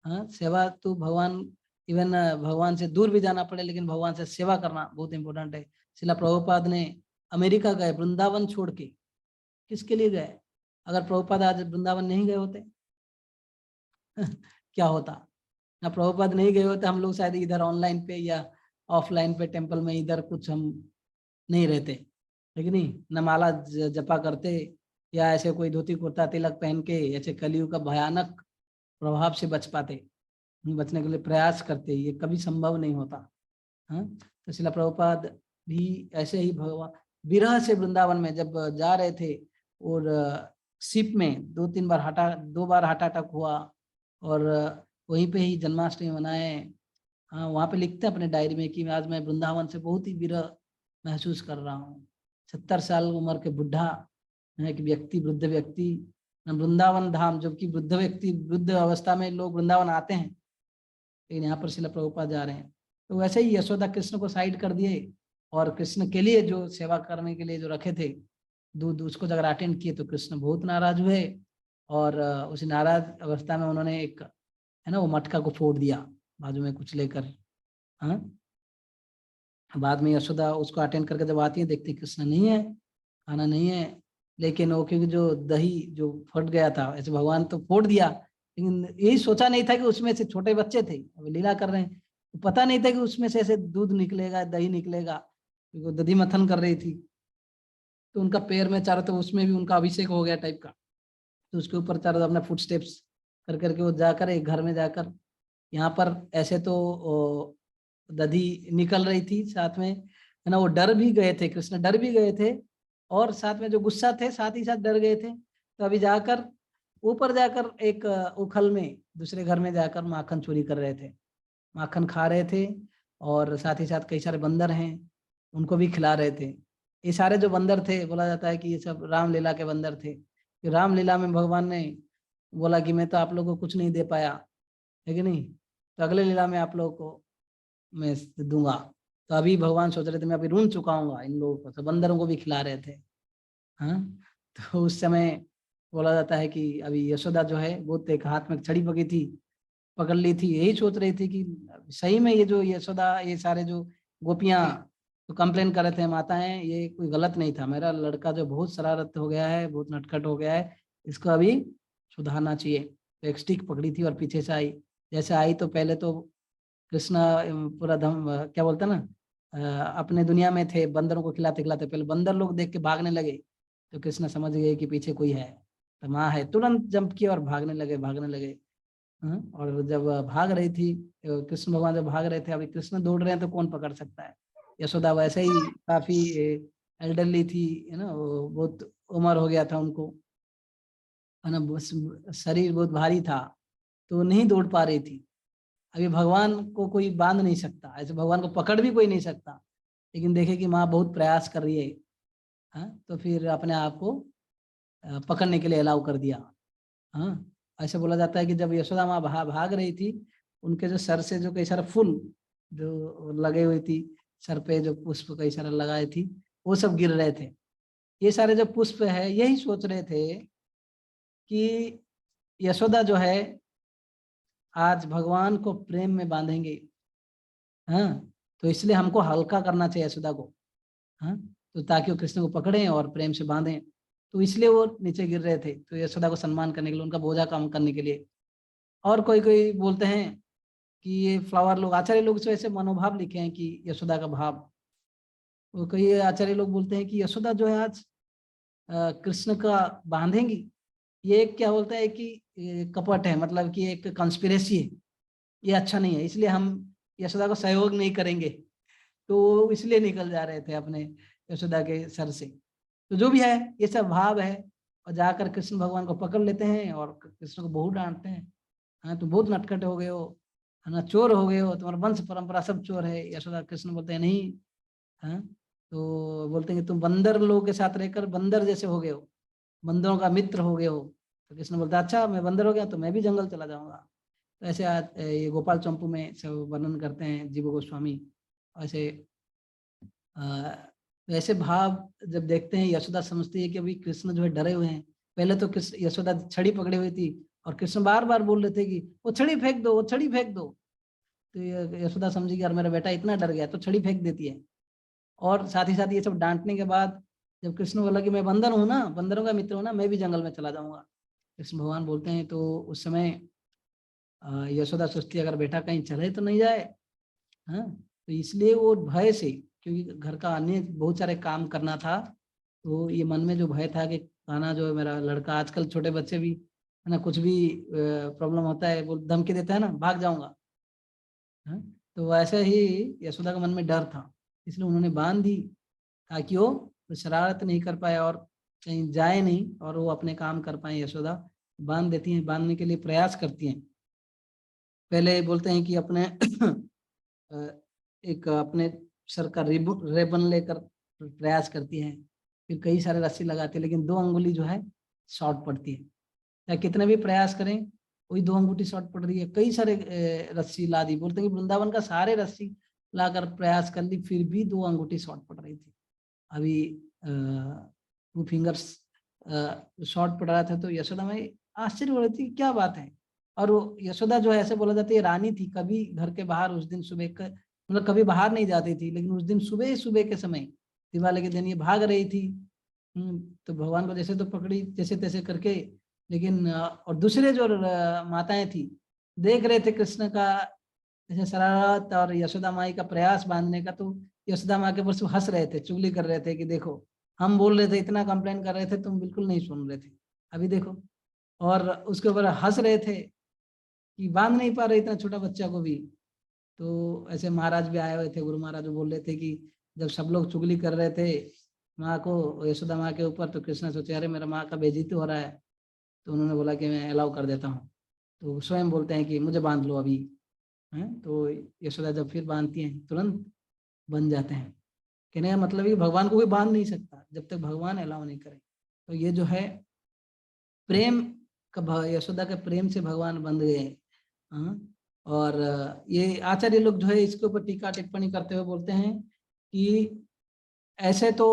हाँ, सेवा तो भगवान, इवन भगवान से दूर भी जाना पड़े लेकिन भगवान से सेवा करना बहुत इंपॉर्टेंट है। शिला प्रभुपाद ने अमेरिका गए वृंदावन छोड़ के, किसके लिए गए? अगर प्रभुपाद आज वृंदावन नहीं गए होते क्या होता? ना प्रभुपाद नहीं गए होते, हम लोग शायद इधर ऑनलाइन पे या ऑफलाइन पे टेंपल में इधर कुछ हम नहीं रहते, है कि नहीं? न माला जपा करते या ऐसे कोई धोती कुर्ता तिलक पहन के ऐसे कलयुग का भयानक प्रभाव से बच पाते, बचने के लिए प्रयास करते, ये कभी संभव नहीं होता। हाँ, तो शिला प्रभुपाद भी ऐसे ही भगवान विरह से वृंदावन में जब जा रहे थे और शिप में दो बार हार्ट अटैक हुआ और वहीं पे ही जन्माष्टमी मनाए। हाँ, वहाँ पे लिखते हैं अपने डायरी में कि आज मैं वृंदावन से बहुत ही विरह महसूस कर रहा हूँ। 70 साल उम्र के बुढ़ा है कि व्यक्ति, वृद्ध व्यक्ति वृंदावन धाम, जबकि वृद्ध व्यक्ति वृद्ध अवस्था में लोग वृंदावन आते हैं, लेकिन यहाँ पर शिला प्रभुपाद जा रहे हैं। तो वैसे ही यशोदा कृष्ण को साइड कर दिए और कृष्ण के लिए जो सेवा करने के लिए जो रखे थे दूध, उसको जब अटेंड किए तो कृष्ण बहुत नाराज हुए और उस नाराज अवस्था में उन्होंने एक है ना वो मटका को फोड़ दिया बाजू में कुछ लेकर। हाँ, बाद में यशोदा उसको अटेंड करके जब आती है देखती कृष्ण नहीं है, खाना नहीं है, लेकिन वो क्योंकि जो दही जो फट गया था, ऐसे भगवान तो फोड़ दिया लेकिन यही सोचा नहीं था कि उसमें से, छोटे बच्चे थे अब लीला कर रहे हैं, तो पता नहीं था कि उसमें से ऐसे दूध निकलेगा, दही निकलेगा, क्योंकि दधी मथन कर रही थी। तो उनका पैर में चारों तो उसमें भी उनका अभिषेक हो गया टाइप का, तो उसके ऊपर चारों अपना फुट स्टेप्स कर करके वो जाकर एक घर में जाकर, यहाँ पर ऐसे तो दधी निकल रही थी साथ में, है ना, वो डर भी गए थे, कृष्ण डर भी गए थे और साथ में जो गुस्सा थे साथ ही साथ डर गए थे। तो अभी जाकर ऊपर जाकर एक उखल में दूसरे घर में जाकर माखन चोरी कर रहे थे, माखन खा रहे थे और साथ ही साथ कई सारे बंदर हैं उनको भी खिला रहे थे। ये सारे जो बंदर थे, बोला जाता है कि ये सब रामलीला के बंदर थे। रामलीला में भगवान ने बोला कि मैं तो आप लोगों को कुछ नहीं दे पाया, है कि नहीं, तो अगले लीला में आप लोगों को मैं दूंगा। तो अभी भगवान सोच रहे थे मैं अभी ऋण चुकाऊंगा इन लोगों को, तो बंदरों को भी खिला रहे थे। हाँ, तो उस समय बोला जाता है कि अभी यशोदा जो है वो एक हाथ में छड़ी पकड़ ली थी, यही सोच रही थी कि सही में ये जो यशोदा, ये सारे जो गोपियां तो कंप्लेन कर रहे थे माताएं, ये कोई गलत नहीं था, मेरा लड़का जो बहुत शरारत हो गया है, बहुत नटखट हो गया है, इसको अभी सुधारना चाहिए। तो एक स्टिक पकड़ी थी और पीछे से आई, जैसे आई तो पहले तो कृष्ण पूरा धम क्या बोलते ना, अपने दुनिया में थे, बंदरों को खिलाते खिलाते पहले बंदर लोग देख के भागने लगे, तो कृष्ण समझ गए कि पीछे कोई है, तो माँ है, तुरंत जंप किया और भागने लगे। और जब भाग रही थी कृष्ण भगवान जब भाग रहे थे, अभी कृष्ण दौड़ रहे हैं तो कौन पकड़ सकता है। यशोदा वैसे ही काफी एल्डरली थी, है ना, वो बहुत उम्र हो गया था उनको, है ना, शरीर बहुत भारी था तो नहीं दौड़ पा रही थी। अभी भगवान को कोई बांध नहीं सकता, ऐसे भगवान को पकड़ भी कोई नहीं सकता, लेकिन देखे कि माँ बहुत प्रयास कर रही है, हाँ, तो फिर अपने आप को पकड़ने के लिए अलाउ कर दिया। हाँ, ऐसे बोला जाता है कि जब यशोदा माँ भाग रही थी, उनके जो सर से जो कई सारे फूल जो लगे हुई थी, सर पे जो पुष्प कई सारे लगाए थी, वो सब गिर रहे थे। ये सारे जो पुष्प है यही सोच रहे थे कि यशोदा जो है आज भगवान को प्रेम में बांधेंगे, हाँ, तो इसलिए हमको हल्का करना चाहिए यशोदा को, हाँ, तो ताकि वो कृष्ण को पकड़ें और प्रेम से बांधें, तो इसलिए वो नीचे गिर रहे थे, तो यशोदा को सम्मान करने के लिए, उनका बोझा कम करने के लिए। और कोई कोई बोलते हैं कि ये फ्लावर लोग, आचार्य लोग से ऐसे मनोभाव लिखे हैं कि यशोदा का भाव, वो कई आचार्य लोग बोलते हैं कि यशोदा जो है आज कृष्ण का बांधेंगी, ये एक क्या बोलते हैं कि कपट है, मतलब कि एक कंस्पिरेसी है, ये अच्छा नहीं है, इसलिए हम यशोदा को सहयोग नहीं करेंगे, तो इसलिए निकल जा रहे थे अपने यशोदा के सर से। तो जो भी है ये सब भाव है, और जाकर कृष्ण भगवान को पकड़ लेते हैं और कृष्ण को बहुत डांटते हैं, हाँ, तो बहुत नटखट हो गए हो, है ना, चोर हो गए हो, तुम्हारा वंश परंपरा सब चोर है। यशोदा कृष्ण बोलते हैं नहीं, हाँ, तो बोलते हैं कि तुम बंदर लोगों के साथ रहकर बंदर जैसे हो गए हो, बंदरों का मित्र हो गए हो। तो कृष्ण बोलता अच्छा मैं बंदर हो गया तो मैं भी जंगल चला जाऊंगा। तो ऐसे ये गोपाल चंपू में सब वर्णन करते हैं जीव गोस्वामी। ऐसे वैसे भाव जब देखते हैं, यशोदा समझती है कि अभी कृष्ण जो है डरे हुए हैं। पहले तो कृष्ण यशोदा छड़ी पकड़ी हुई थी और कृष्ण बार बार बोल रहे थे कि वो छड़ी फेंक दो, वो छड़ी फेंक दो। तो यशोदा समझी कि यार मेरा बेटा इतना डर गया, तो छड़ी फेंक देती है। और साथ ही साथ ये सब डांटने के बाद जब कृष्ण बोला कि मैं बंदर हूँ ना, बंदरों का मित्र हूँ ना, मैं भी जंगल में चला जाऊंगा, कृष्ण भगवान बोलते हैं। तो उस समय यशोदा सोचती है अगर बेटा कहीं चले तो नहीं जाए। हाँ, तो इसलिए वो भय से, क्योंकि घर का अन्य बहुत सारे काम करना था, तो ये मन में जो भय था कि कान्हा जो है मेरा लड़का, आजकल छोटे बच्चे भी है ना, कुछ भी प्रॉब्लम होता है वो धमकी देता है ना, भाग जाऊंगा। हाँ, तो वैसे ही यशोदा के मन में डर था, इसलिए उन्होंने बांध दी ताकि वो शरारत नहीं कर पाए और कहीं जाए नहीं और वो अपने काम कर पाए। यशोदा बांध देती हैं, बांधने के लिए प्रयास करती हैं। पहले बोलते हैं कि अपने एक अपने सर का रेबन लेकर प्रयास करती है, फिर कई सारे रस्सी लगाती है, लेकिन 2 अंगुली जो है शॉर्ट पड़ती है। या कितने भी प्रयास करें वही 2 अंगूठी शॉर्ट पड़ रही है। कई सारे रस्सी ला दी, बोलते हैं कि वृंदावन का सारे रस्सी लाकर प्रयास कर ली, फिर भी 2 अंगूठी शॉर्ट पड़ रही थी। अभी 2 फिंगर्स शॉर्ट पड़ रहा था। तो यशोदा में आश्चर्य हो रही थी क्या बात है। और वो यशोदा जो है ऐसे बोला जाता है रानी थी, कभी घर के बाहर उस दिन सुबह मतलब कभी बाहर नहीं जाती थी, लेकिन उस दिन सुबह सुबह के समय दिवाली के दिन ये भाग रही थी। तो भगवान को जैसे तो पकड़ी जैसे तैसे करके, लेकिन और दूसरे जो माताएं थी देख रहे थे कृष्ण का जैसे शरारत और यशोदा माई का प्रयास बांधने का, तो यशोदा माँ के ऊपर से हंस रहे थे, चुगली कर रहे थे कि देखो हम बोल रहे थे, इतना कंप्लेन कर रहे थे, तुम बिल्कुल नहीं सुन रहे थे, अभी देखो। और उसके ऊपर हंस रहे थे कि बांध नहीं पा रहे इतना छोटा बच्चा को भी। तो ऐसे महाराज भी आए हुए थे, गुरु महाराज बोल रहे थे कि जब सब लोग चुगली कर रहे थे माँ को, यशोदा माँ के ऊपर, तो कृष्ण सोचे अरे मेरा माँ का बेइज्जती हो रहा है, तो उन्होंने बोला कि मैं अलाउ कर देता हूँ। तो स्वयं बोलते हैं कि मुझे बांध लो अभी। हैं तो यशोदा जब फिर बांधती हैं तुरंत बन जाते हैं। कहने का मतलब है भगवान को कोई बांध नहीं सकता जब तक भगवान अलाउ नहीं करे। तो ये जो है प्रेम का, यशोदा के प्रेम से भगवान बंध गए। और ये आचार्य लोग जो है इसके ऊपर टीका टिप्पणी करते हुए बोलते हैं कि ऐसे तो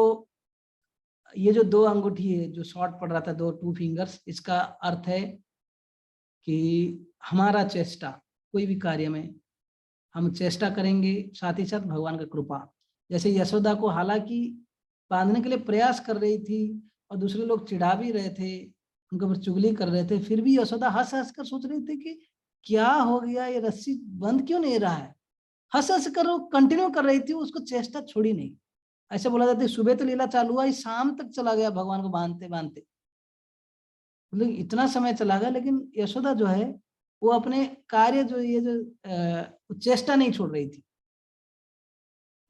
ये जो 2 अंगूठी है जो शॉर्ट पड़ रहा था, 2 फिंगर्स, इसका अर्थ है कि हमारा चेष्टा कोई भी कार्य में हम चेष्टा करेंगे, साथ ही साथ भगवान का कृपा। जैसे यशोदा को हालांकि बांधने के लिए प्रयास कर रही थी और दूसरे लोग चिढ़ा भी रहे थे, उनके ऊपर चुगली कर रहे थे, फिर भी यशोदा हंस हंस कर सोच रही थी कि क्या हो गया, ये रस्सी बंद क्यों नहीं रहा है। हंस हंस कर वो कंटिन्यू कर रही थी, उसको चेष्टा छोड़ी नहीं। ऐसे बोला जाता है सुबह तो लीला चालू हुआ, शाम तक चला गया भगवान को बांधते बांधते, मतलब इतना समय चला गया, लेकिन यशोदा जो है वो अपने कार्य जो ये जो चेष्टा नहीं छोड़ रही थी।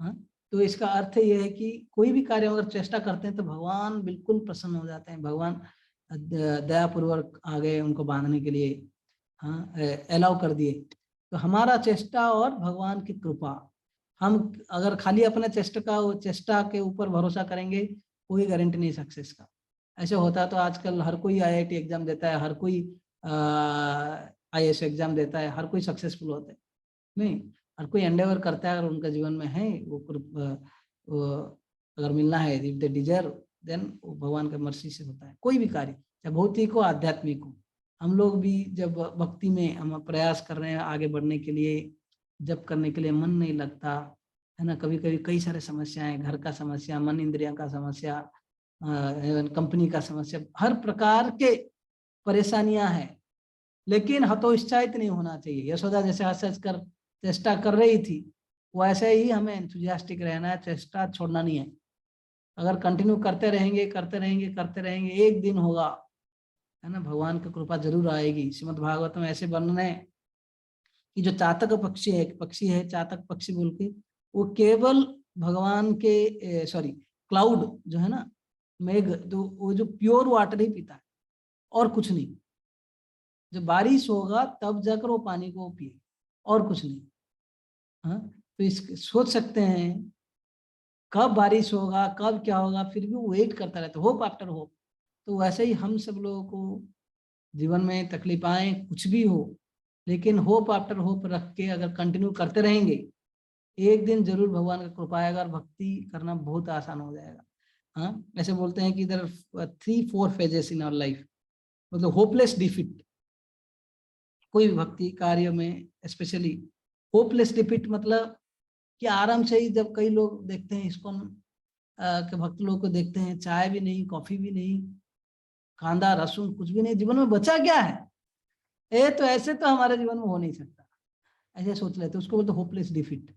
हाँ, तो इसका अर्थ ये है कि कोई भी कार्य अगर चेष्टा करते हैं तो भगवान बिल्कुल प्रसन्न हो जाते हैं। भगवान दयापूर्वक आ गए उनको बांधने के लिए, हाँ अलाउ कर दिए। तो हमारा चेष्टा और भगवान की कृपा, हम अगर खाली अपने चेष्टा के ऊपर भरोसा करेंगे, कोई गारंटी नहीं सक्सेस का। ऐसे होता तो आजकल हर कोई IIT एग्जाम देता है, हर कोई IAS एग्जाम देता है, हर कोई सक्सेसफुल होता है। नहीं, हर कोई एंडेवर करता है, अगर उनका जीवन में है वो अगर मिलना है, इफ दे डिजर्व, देन वो भगवान के मर्जी से होता है। कोई भी कार्य, चाहे भौतिक हो आध्यात्मिक हो। हम लोग भी जब भक्ति में हम प्रयास कर रहे हैं आगे बढ़ने के लिए, जब करने के लिए मन नहीं लगता है ना, कभी कभी कई सारे समस्याएं, घर का समस्या, मन इंद्रियों का समस्या, कंपनी का समस्या, हर प्रकार के परेशानियां हैं, लेकिन हतोत्साहित नहीं होना चाहिए। यशोदा जैसे हंस हंस कर चेष्टा कर रही थी, वो ऐसे ही हमें एंथुजियास्टिक रहना है, चेष्टा छोड़ना नहीं है। अगर कंटिन्यू करते रहेंगे करते रहेंगे करते रहेंगे, एक दिन होगा है ना, भगवान की कृपा जरूर आएगी। श्रीमद् भागवत में ऐसे वर्णन है कि जो चातक पक्षी है, एक पक्षी है चातक पक्षी बोल के, वो केवल भगवान के सॉरी क्लाउड जो है ना, मेघ, तो वो जो प्योर वाटर ही पीता है और कुछ नहीं। जब बारिश होगा तब जाकर वो पानी को पिए और कुछ नहीं। हाँ, तो इस सोच सकते हैं कब बारिश होगा, कब क्या होगा, फिर भी वो वेट करता रहता है, होप आफ्टर होप। तो वैसे ही हम सब लोगों को जीवन में तकलीफ आए कुछ भी हो, लेकिन होप आफ्टर होप रख के अगर कंटिन्यू करते रहेंगे, एक दिन जरूर भगवान का कृपा आएगा और भक्ति करना बहुत आसान हो जाएगा। हाँ, ऐसे बोलते हैं कि इधर 3-4 फेजेस इन आवर लाइफ, मतलब होपलेस डिफीट, कोई भी भक्ति कार्य में स्पेशली होपलेस डिफीट, मतलब कि आराम से ही जब कई लोग देखते हैं इसको के भक्त लोग को देखते हैं, चाय भी नहीं, कॉफी भी नहीं, कांदा लहसुन कुछ भी नहीं, जीवन में बचा क्या है, तो ऐसे तो हमारे जीवन में हो नहीं सकता, ऐसे सोच लेते, उसको बोलते होपलेस डिफीट।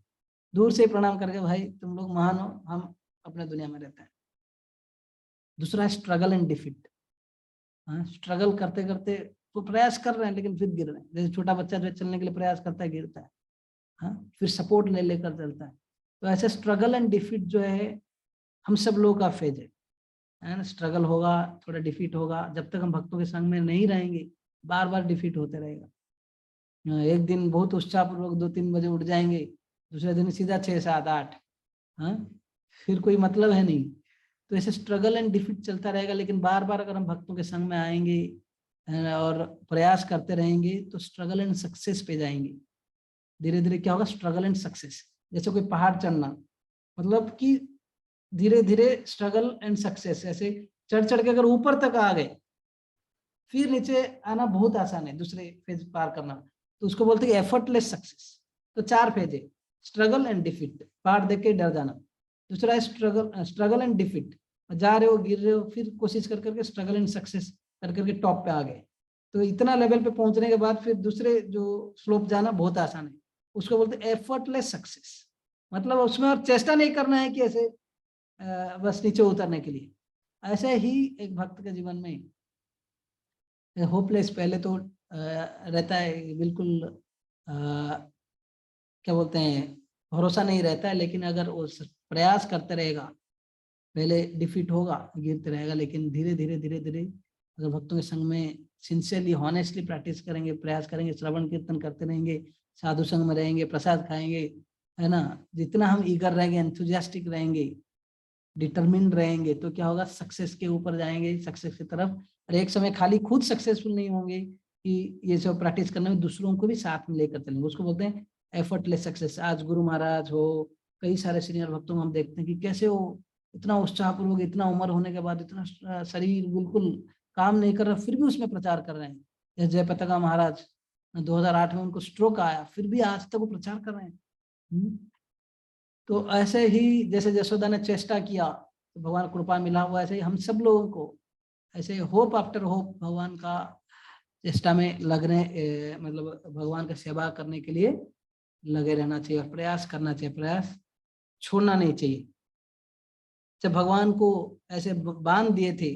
दूर से प्रणाम करके भाई तुम लोग महान हो, हम अपने दुनिया में रहते हैं। दूसरा है स्ट्रगल एंड डिफीट। हाँ, स्ट्रगल करते करते तो प्रयास कर रहे हैं लेकिन फिर गिर रहे हैं, जैसे छोटा बच्चा जो चलने के लिए प्रयास करता है गिरता है, हाँ, फिर सपोर्ट ले लेकर चलता है। तो ऐसे स्ट्रगल एंड डिफीट जो है हम सब लोगों का फेज है ना। स्ट्रगल होगा, थोड़ा डिफीट होगा, जब तक हम भक्तों के संग में नहीं रहेंगे बार बार डिफीट होते रहेगा। एक दिन बहुत उत्साहपूर्वक 2-3 बजे उठ जाएंगे, दूसरे दिन सीधा 6-7-8, हाँ, फिर कोई मतलब है नहीं। तो ऐसे स्ट्रगल एंड डिफीट चलता रहेगा, लेकिन बार बार अगर हम भक्तों के संग में आएंगे और प्रयास करते रहेंगे तो स्ट्रगल एंड सक्सेस पे जाएंगे। धीरे धीरे क्या होगा, स्ट्रगल एंड सक्सेस। जैसे कोई पहाड़ चढ़ना, मतलब कि धीरे धीरे स्ट्रगल एंड सक्सेस, ऐसे चढ़ चढ़ के अगर ऊपर तक आ गए फिर नीचे आना बहुत आसान है, दूसरे फेज पार करना, तो उसको बोलते हैं एफर्टलेस सक्सेस। तो 4 फेज है, स्ट्रगल एंड डिफीट, पहाड़ देख के डर जाना। दूसरा है स्ट्रगल एंड डिफीट, जा रहे हो गिर रहे हो, फिर कोशिश कर करके स्ट्रगल एंड सक्सेस कर करके टॉप पे आ गए। तो इतना लेवल पे पहुंचने के बाद फिर दूसरे जो स्लोप जाना बहुत आसान है, उसको बोलते हैं एफर्टलेस सक्सेस। मतलब उसमें और चेष्टा नहीं करना है कि ऐसे बस नीचे उतरने के लिए। ऐसे ही एक भक्त के जीवन में होपलेस पहले तो रहता है, बिल्कुल क्या बोलते हैं, भरोसा नहीं रहता है, लेकिन अगर वो प्रयास करते रहेगा, पहले डिफीट होगा, गिरते रहेगा, लेकिन धीरे धीरे धीरे धीरे अगर भक्तों के संग में सिंसियरली हॉनेस्टली प्रैक्टिस करेंगे, प्रयास करेंगे, श्रवण कीर्तन करते रहेंगे, साधु संग में रहेंगे, प्रसाद खाएंगे, है ना, जितना हम ईगर रहेंगे, एंथुजियास्टिक रहेंगे, डिटरमिन्ड रहेंगे, तो क्या होगा, सक्सेस के ऊपर जाएंगे, सक्सेस की तरफ। और एक समय खाली खुद सक्सेसफुल नहीं होंगे कि ये सब प्रैक्टिस करने में, दूसरों को भी साथ में लेकर चलेंगे, उसको बोलते हैं एफर्टलेस सक्सेस। आज गुरु महाराज हो, कई सारे सीनियर भक्तों में हम देखते हैं कि कैसे वो इतना उत्साहपूर्वक, इतना उम्र होने के बाद, इतना शरीर बिल्कुल काम नहीं कर रहा, फिर भी उसमें प्रचार कर रहे हैं। जैसे जयपताका महाराज 2008 में उनको स्ट्रोक आया, फिर भी आज तक वो प्रचार कर रहे हैं। तो ऐसे ही जैसे यशोदा ने चेष्टा किया तो भगवान कृपा मिला, हुआ ऐसे ही हम सब लोगों को ऐसे होप आफ्टर होप भगवान का चेष्टा में लगने, मतलब भगवान का सेवा करने के लिए लगे रहना चाहिए और प्रयास करना चाहिए, प्रयास छोड़ना नहीं चाहिए। जब भगवान को ऐसे बांध दिए थे,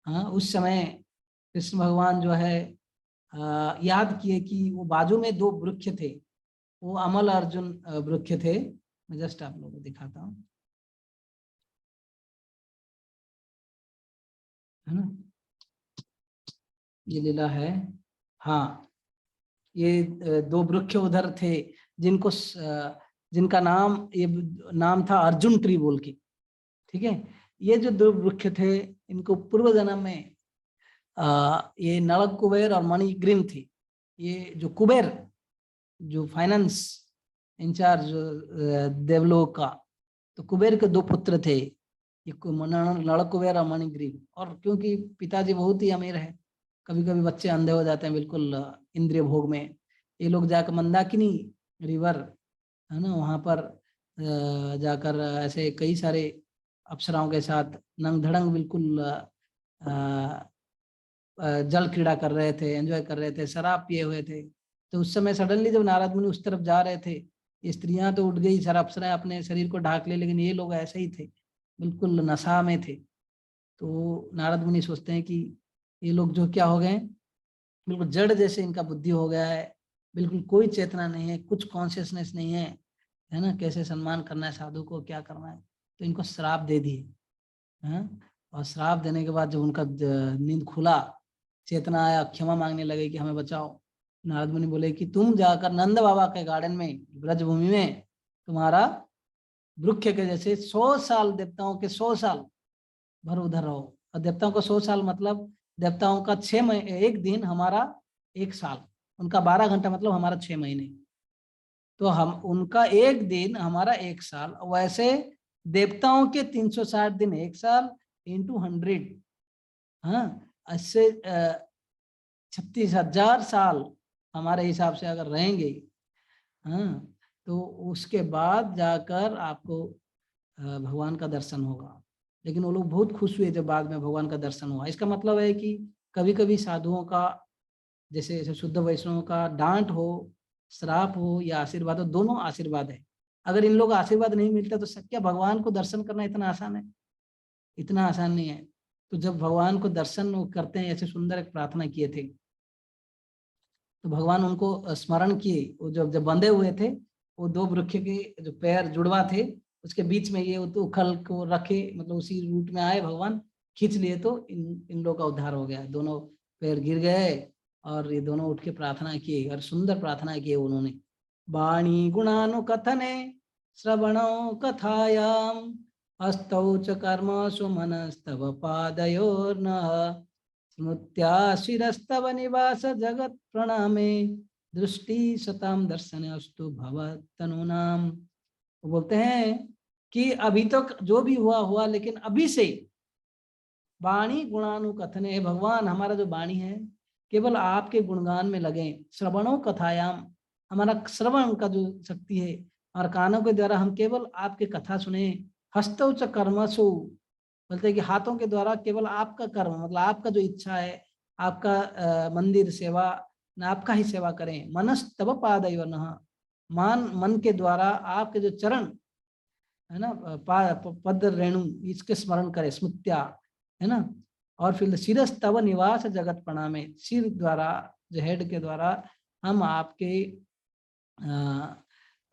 हाँ, उस समय कृष्ण भगवान जो है याद किए कि वो बाजू में 2 वृक्ष थे, वो अमल अर्जुन वृक्ष थे। मैं जस्ट आप लोगों को दिखाता हूँ, है ना, ये लीला है। हाँ, ये 2 वृक्ष उधर थे जिनको जिनका नाम, ये नाम था अर्जुन ट्री बोल के, ठीक है। ये जो 2 वृक्ष थे, इनको पूर्व जन्म में ये नल कुबेर और मणिग्रीव थे। ये जो कुबेर, जो फाइनेंस इंचार्ज देवलोक का, तो कुबेर के 2 पुत्र थे, ये नल कुबेर और मणिग्रीव। और क्योंकि पिताजी बहुत ही अमीर है, कभी कभी बच्चे अंधे हो जाते हैं बिल्कुल इंद्रिय भोग में, ये लोग जाकर मंदाकिनी रिवर, है ना, वहाँ पर जाकर ऐसे कई सारे अप्सराओं के साथ नंग धड़ंग बिल्कुल जल क्रीड़ा कर रहे थे, एंजॉय कर रहे थे, शराब पिए हुए थे। तो उस समय सडनली जब नारद मुनि उस तरफ जा रहे थे, ये स्त्रियां तो उठ गई, सारा अप्सराएं अपने शरीर को ढाक ले, लेकिन ये लोग ऐसे ही थे, बिल्कुल नशा में थे। तो नारद मुनि सोचते हैं कि ये लोग जो क्या हो गए, बिल्कुल जड़ जैसे इनका बुद्धि हो गया है, बिल्कुल कोई चेतना नहीं है, कुछ कॉन्शियसनेस नहीं है ना, कैसे सम्मान करना है साधु को, क्या करना है। तो इनको श्राप दे दिए, और श्राप देने के बाद जब उनका नींद खुला, चेतना आया, क्षमा मांगने लगे कि हमें बचाओ। नारद मुनि बोले कि तुम जाकर नंद बाबा के गार्डन में, ब्रजभूमि में, तुम्हारा वृक्ष के जैसे 100 साल, देवताओं के 100 साल भर उधर रहो, और देवताओं का 100 साल मतलब देवताओं का 6 महीने, एक दिन हमारा 1 साल, उनका 12 घंटा मतलब हमारा 6 महीने, तो हम उनका एक दिन हमारा 1 साल। वैसे देवताओं के 360 दिन 1 साल इंटू 100, हाँ, ऐसे 36,000 साल हमारे हिसाब से अगर रहेंगे, हाँ, तो उसके बाद जाकर आपको भगवान का दर्शन होगा। लेकिन वो लोग बहुत खुश हुए जब बाद में भगवान का दर्शन हुआ। इसका मतलब है कि कभी कभी साधुओं का, जैसे शुद्ध वैष्णवों का डांट हो, श्राप हो या आशीर्वाद हो, दोनों आशीर्वाद है। अगर इन लोग आशीर्वाद नहीं मिलता तो क्या भगवान को दर्शन करना इतना आसान है? इतना आसान नहीं है। तो जब भगवान को दर्शन वो करते हैं, ऐसे सुंदर एक प्रार्थना किए थे, तो भगवान उनको स्मरण किए। वो जब बंधे हुए थे, वो 2 वृक्ष के जो पैर जुड़वा थे, उसके बीच में ये तो उखल को रखे, मतलब उसी रूट में आए भगवान, खींच लिए, तो इन लोगों का उद्धार हो गया। दोनों पैर गिर गए और ये दोनों उठ के प्रार्थना किए, और सुंदर प्रार्थना की उन्होंने। वाणी गुणानुकथने श्रवणो कथायाम हस्तौ च कर्मसु मनस्तव पादयोर्नः स्मृत्या शिरस्तव निवास जगत प्रणामे दृष्टि सताम दर्शन अस्तु भवतनुनाम। वो बोलते हैं कि अभी तक जो भी हुआ हुआ, लेकिन अभी से वाणी गुणानुकथने, भगवान हमारा जो वाणी है केवल आपके गुणगान में लगे। श्रवणों कथायाम, हमारा श्रवण का जो शक्ति है, और कानों के द्वारा हम केवल आपके कथा सुने। हस्तौ च कर्मसु, बोलते हैं कि हाथों के द्वारा केवल आपका कर्म, मतलब आपका जो इच्छा है, आपका मंदिर सेवा, न आपका ही सेवा करें। मनस्तव पादयोर्नः, मन के द्वारा आपके जो चरण है ना, पद रेणु, इसके स्मरण करें, स्मृत्या, है ना। और फिर शिरस्तव निवास जगत प्रणामे, सिर द्वारा, जो हेड के द्वारा हम आपके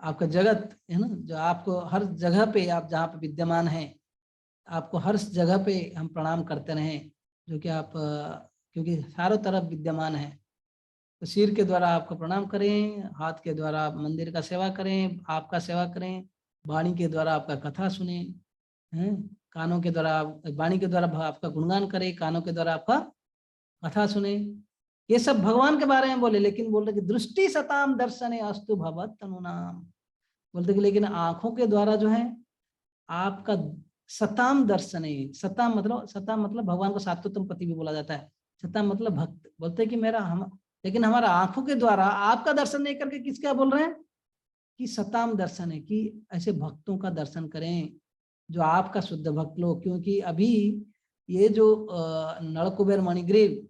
आपका जगत है ना, जो आपको हर जगह पे, आप जहाँ पे विद्यमान हैं, आपको हर जगह पे हम प्रणाम करते रहें, जो कि आप क्योंकि चारों तरफ विद्यमान है। तो सिर के द्वारा आपका प्रणाम करें, हाथ के द्वारा आप मंदिर का सेवा करें, आपका सेवा करें, वाणी के द्वारा आपका कथा सुने, हैं, कानों के द्वारा, वाणी के द्वारा आपका गुणगान करें, कानों के द्वारा आपका कथा सुने। ये सब भगवान के बारे में बोले, लेकिन बोल रहे कि दृष्टि सताम दर्शने अस्तु भवत तनुनाम, बोलते कि लेकिन आंखों के द्वारा जो है आपका सताम दर्शन है। सताम मतलब भगवान को सातोत्तम पति भी बोला जाता है। सताम मतलब भक्त, बोलते कि मेरा हम, लेकिन हमारा आंखों के द्वारा आपका दर्शन नहीं करके किसका बोल रहे हैं कि सताम दर्शन है, कि ऐसे भक्तों का दर्शन करें जो आपका शुद्ध भक्त लोग। क्योंकि अभी ये जो नल कुबेर मणिग्रीव,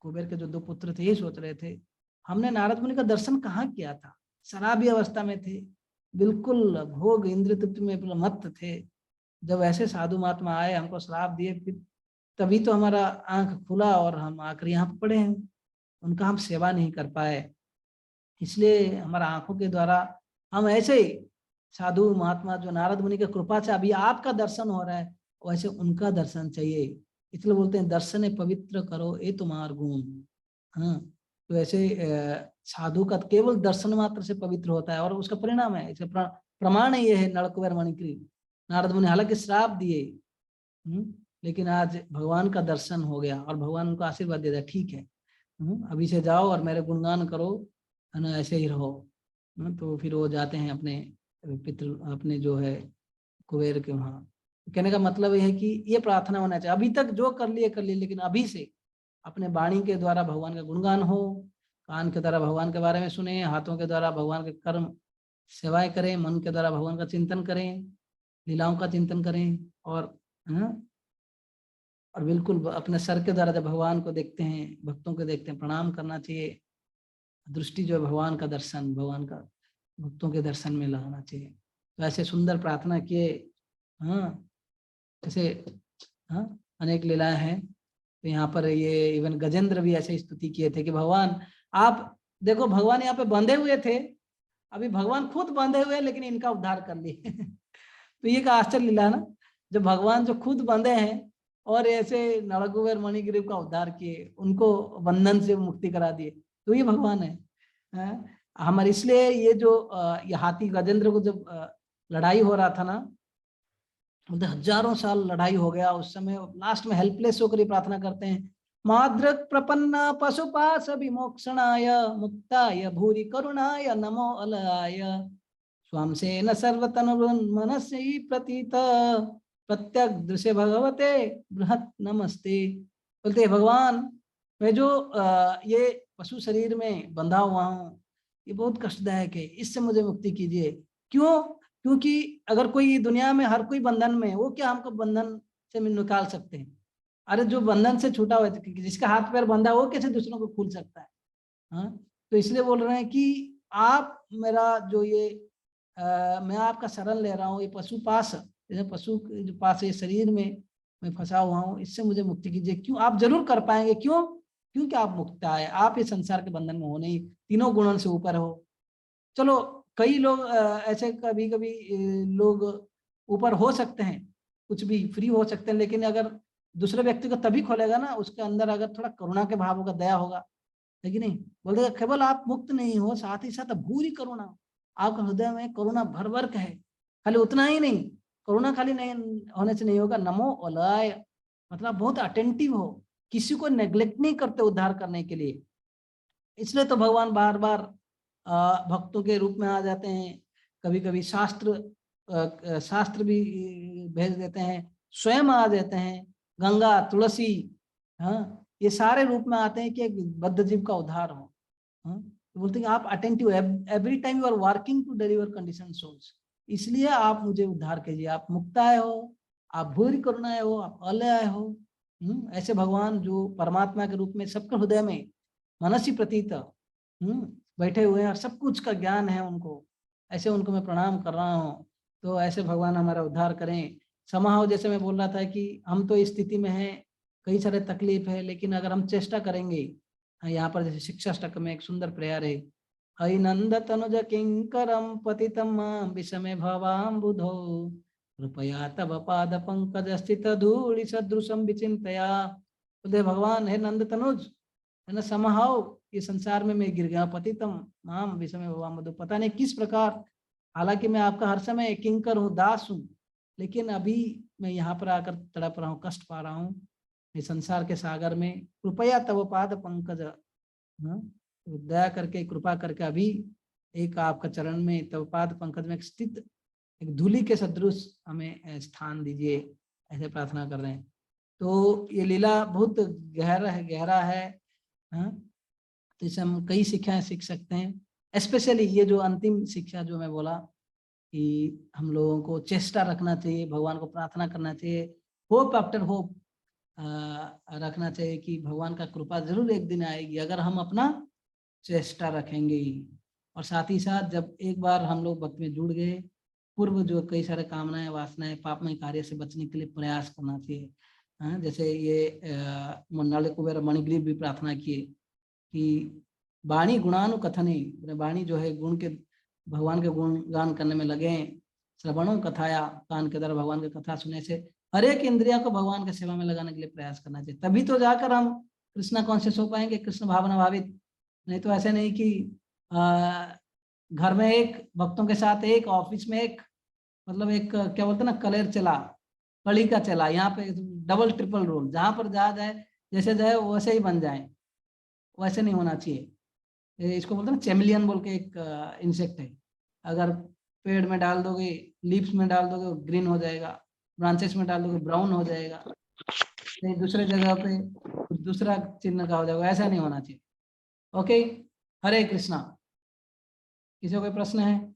कुबेर के जो 2 पुत्र थे, ये सोच रहे थे हमने नारद मुनि का दर्शन कहाँ किया था, शराबी अवस्था में थे, बिल्कुल भोग इंद्र तृप्ति में मत्त थे। जब ऐसे साधु महात्मा आए, हमको श्राप दिए, फिर तभी तो हमारा आंख खुला और हम आकर यहाँ पर पड़े हैं। उनका हम सेवा नहीं कर पाए, इसलिए हमारा आंखों के द्वारा हम ऐसे साधु महात्मा जो नारद मुनि की कृपा से अभी आपका दर्शन हो रहा है, वैसे उनका दर्शन चाहिए। इसलिए बोलते हैं दर्शने पवित्र करो ये तुम्हार गुण। हाँ, तो ऐसे साधु का केवल दर्शन मात्र से पवित्र होता है, और उसका परिणाम है, इसे प्रमाण ये है नल कुबेर मणिग्रीव। नारद मुनि हालांकि श्राप दिए, लेकिन आज भगवान का दर्शन हो गया और भगवान उनको आशीर्वाद दे दिया, ठीक है अभी से जाओ और मेरे गुणगान करो, है ना, ऐसे ही रहो। तो फिर वो जाते हैं अपने पितृ, अपने जो है कुबेर के वहाँ। कहने का मतलब यह है कि ये प्रार्थना होना चाहिए, अभी तक जो कर लिए, लेकिन अभी से अपने वाणी के द्वारा भगवान का गुणगान हो, कान के द्वारा भगवान के बारे में सुने, हाथों के द्वारा भगवान के कर्म सेवाएं करें, मन के द्वारा भगवान का चिंतन करें, लीलाओं का चिंतन करें, और बिल्कुल अपने सर के द्वारा जब भगवान को देखते हैं, भक्तों को देखते हैं, प्रणाम करना चाहिए। दृष्टि जो है भगवान का दर्शन, भगवान का भक्तों के दर्शन में लगाना चाहिए। तो ऐसे सुंदर प्रार्थना किए, ऐसे अनेक लीलाएं हैं। तो यहाँ पर ये इवन गजेंद्र भी ऐसे स्तुति किए थे कि भगवान आप देखो, भगवान यहाँ पे बंधे हुए थे, अभी भगवान खुद बंधे हुए, लेकिन इनका उद्धार कर लिए। तो ये का आश्चर्य लीला ना, जब भगवान जो खुद बंधे हैं और ऐसे नल कुबेर मणिग्रीव का उद्धार किए, उनको बंधन से मुक्ति करा दिए, तो ये भगवान है। हमारे इसलिए ये जो ये हाथी गजेंद्र को जब लड़ाई हो रहा था ना, बोलते हजारों साल लड़ाई हो गया, उस समय लास्ट में हेल्पलेस होकर ही प्रार्थना करते हैं, माद्रक प्रपन्ना पशुपाश विमोक्षणाय मुक्ताय भूरि करुणाय नमो अलयाय स्वांसेन सर्वतनुर्न मनसि प्रतीत प्रत्यक दृश्य भगवते बृहत नमस्ते। बोलते हैं भगवान, मैं जो ये पशु शरीर में बंधा हुआ हूँ, ये बहुत कष्टदायक है, इससे मुझे मुक्ति कीजिए। क्यों? क्योंकि अगर कोई दुनिया में हर कोई बंधन में है, वो क्या हमको बंधन से निकाल सकते हैं? अरे जो बंधन से छूटा हुआ है, जिसका हाथ पैर बंधा, वो कैसे दूसरों को खोल सकता है? हाँ, तो इसलिए बोल रहे हैं कि आप मेरा जो ये मैं आपका शरण ले रहा हूँ, ये पशुपाश, जैसे पशु के जो पास ये शरीर में मैं फंसा हुआ हूँ, इससे मुझे मुक्ति कीजिए। क्यों? आप जरूर कर पाएंगे। क्यों? क्योंकि आप मुक्त है, आप इस संसार के बंधन में हो नहीं, तीनों गुणों से ऊपर हो। चलो कई लोग ऐसे कभी कभी लोग ऊपर हो सकते हैं, कुछ भी फ्री हो सकते हैं, लेकिन अगर दूसरे व्यक्ति को तभी खोलेगा ना, उसके अंदर अगर थोड़ा करुणा के भाव होगा, दया होगा, लेकिन नहीं बोलते केवल आप मुक्त नहीं हो, साथ ही साथ भूरी करुणा, आपका हृदय में करुणा भर भर के है। खाली उतना ही नहीं, करुणा खाली नहीं होने से नहीं होगा, नमो अलय, मतलब बहुत अटेंटिव हो, किसी को नेग्लेक्ट नहीं करते उद्धार करने के लिए। इसलिए तो भगवान बार बार भक्तों के रूप में आ जाते हैं, कभी कभी शास्त्र भी भेज देते हैं, स्वयं आ जाते हैं, गंगा तुलसी, हाँ, ये सारे रूप में आते हैं कि एक बद्ध जीव का उद्धार हो। हाँ, तो बोलते हैं आप attentive, every time you are working to deliver condition souls, इसलिए आप मुझे उद्धार कीजिए। आप मुक्ताय हो, आप भूरि करुणाय हो, आप अलयाय हो। ऐसे भगवान जो परमात्मा के रूप में सबके हृदय में मनसी प्रतीत बैठे हुए हैं और सब कुछ का ज्ञान है उनको, ऐसे उनको मैं प्रणाम कर रहा हूँ। तो ऐसे भगवान हमारा उद्धार करें। समाओ, जैसे मैं बोल रहा था कि हम तो इस स्थिति में हैं, कई सारे तकलीफ है, लेकिन अगर हम चेष्टा करेंगे, यहाँ पर जैसे शिक्षाष्टक में एक सुंदर प्रेयर है, अयि नंद तनुज किंकरम पतितम विषमे भवाम बुधो कृपया तव पाद पंकज स्थित धूलि सदृशम विचिंतया। बोले भगवान, हे नंद तनुज, है ना, समहाओ, ये संसार में मैं गिर गया, पतितम माम विषमे भवाम बुधो, पता नहीं किस प्रकार, हालांकि मैं आपका हर समय किंकर हूँ, दास हूँ, लेकिन अभी मैं यहाँ पर आकर तड़प रहा हूँ, कष्ट पा रहा हूँ इस संसार के सागर में। कृपया तव पाद पंकज, दया करके कृपा करके अभी एक आपका चरण में, तव पाद पंकज में स्थित एक धूलि के सदृश हमें स्थान दीजिए, ऐसे प्रार्थना कर रहे हैं। तो ये लीला बहुत गहरा है, तो इससे हम कई शिक्षाएं सीख सकते हैं। स्पेशली ये जो अंतिम शिक्षा जो मैं बोला कि हम लोगों को चेष्टा रखना चाहिए, भगवान को प्रार्थना करना चाहिए, होप आफ्टर होप रखना चाहिए कि भगवान का कृपा जरूर एक दिन आएगी, अगर हम अपना चेष्टा रखेंगे। और साथ ही साथ जब एक बार हम लोग भक्ति में जुड़ गए, पूर्व जो कई सारे कामनाएं वासनाएं पापमय कार्य से बचने के लिए प्रयास करना चाहिए। जैसे ये नल कुबेर मणिग्रीव भी प्रार्थना किए कि वाणी गुणानुकथने, वाणी जो है गुण के, भगवान के गुण गान करने में लगे, श्रवणों कथाया, कान के द्वारा भगवान की कथा सुनने से हर एक इंद्रिया को भगवान के सेवा में लगाने के लिए प्रयास करना चाहिए, तभी तो जाकर हम कृष्णा कॉन्शियस हो पाएंगे, कृष्ण भावना भावित। नहीं तो ऐसे नहीं कि घर में एक, भक्तों के साथ एक, ऑफिस में एक, मतलब एक क्या बोलते हैं ना, कलेर चला, कड़ी का चला, यहाँ पे डबल ट्रिपल रोल, जहाँ पर जा जाए, जैसे जाए वैसे ही बन जाए, वैसे नहीं होना चाहिए। इसको बोलते हैं ना चैमिलियन बोल के एक इंसेक्ट है, अगर पेड़ में डाल दोगे, लीव्स में डाल दोगे ग्रीन हो जाएगा, ब्रांचेस में डाल दोगे ब्राउन हो जाएगा, कहीं दूसरे जगह पे कुछ दूसरा चिन्ह का हो जाएगा, ऐसा नहीं होना चाहिए। ओके, हरे कृष्णा। किसी को कोई प्रश्न है?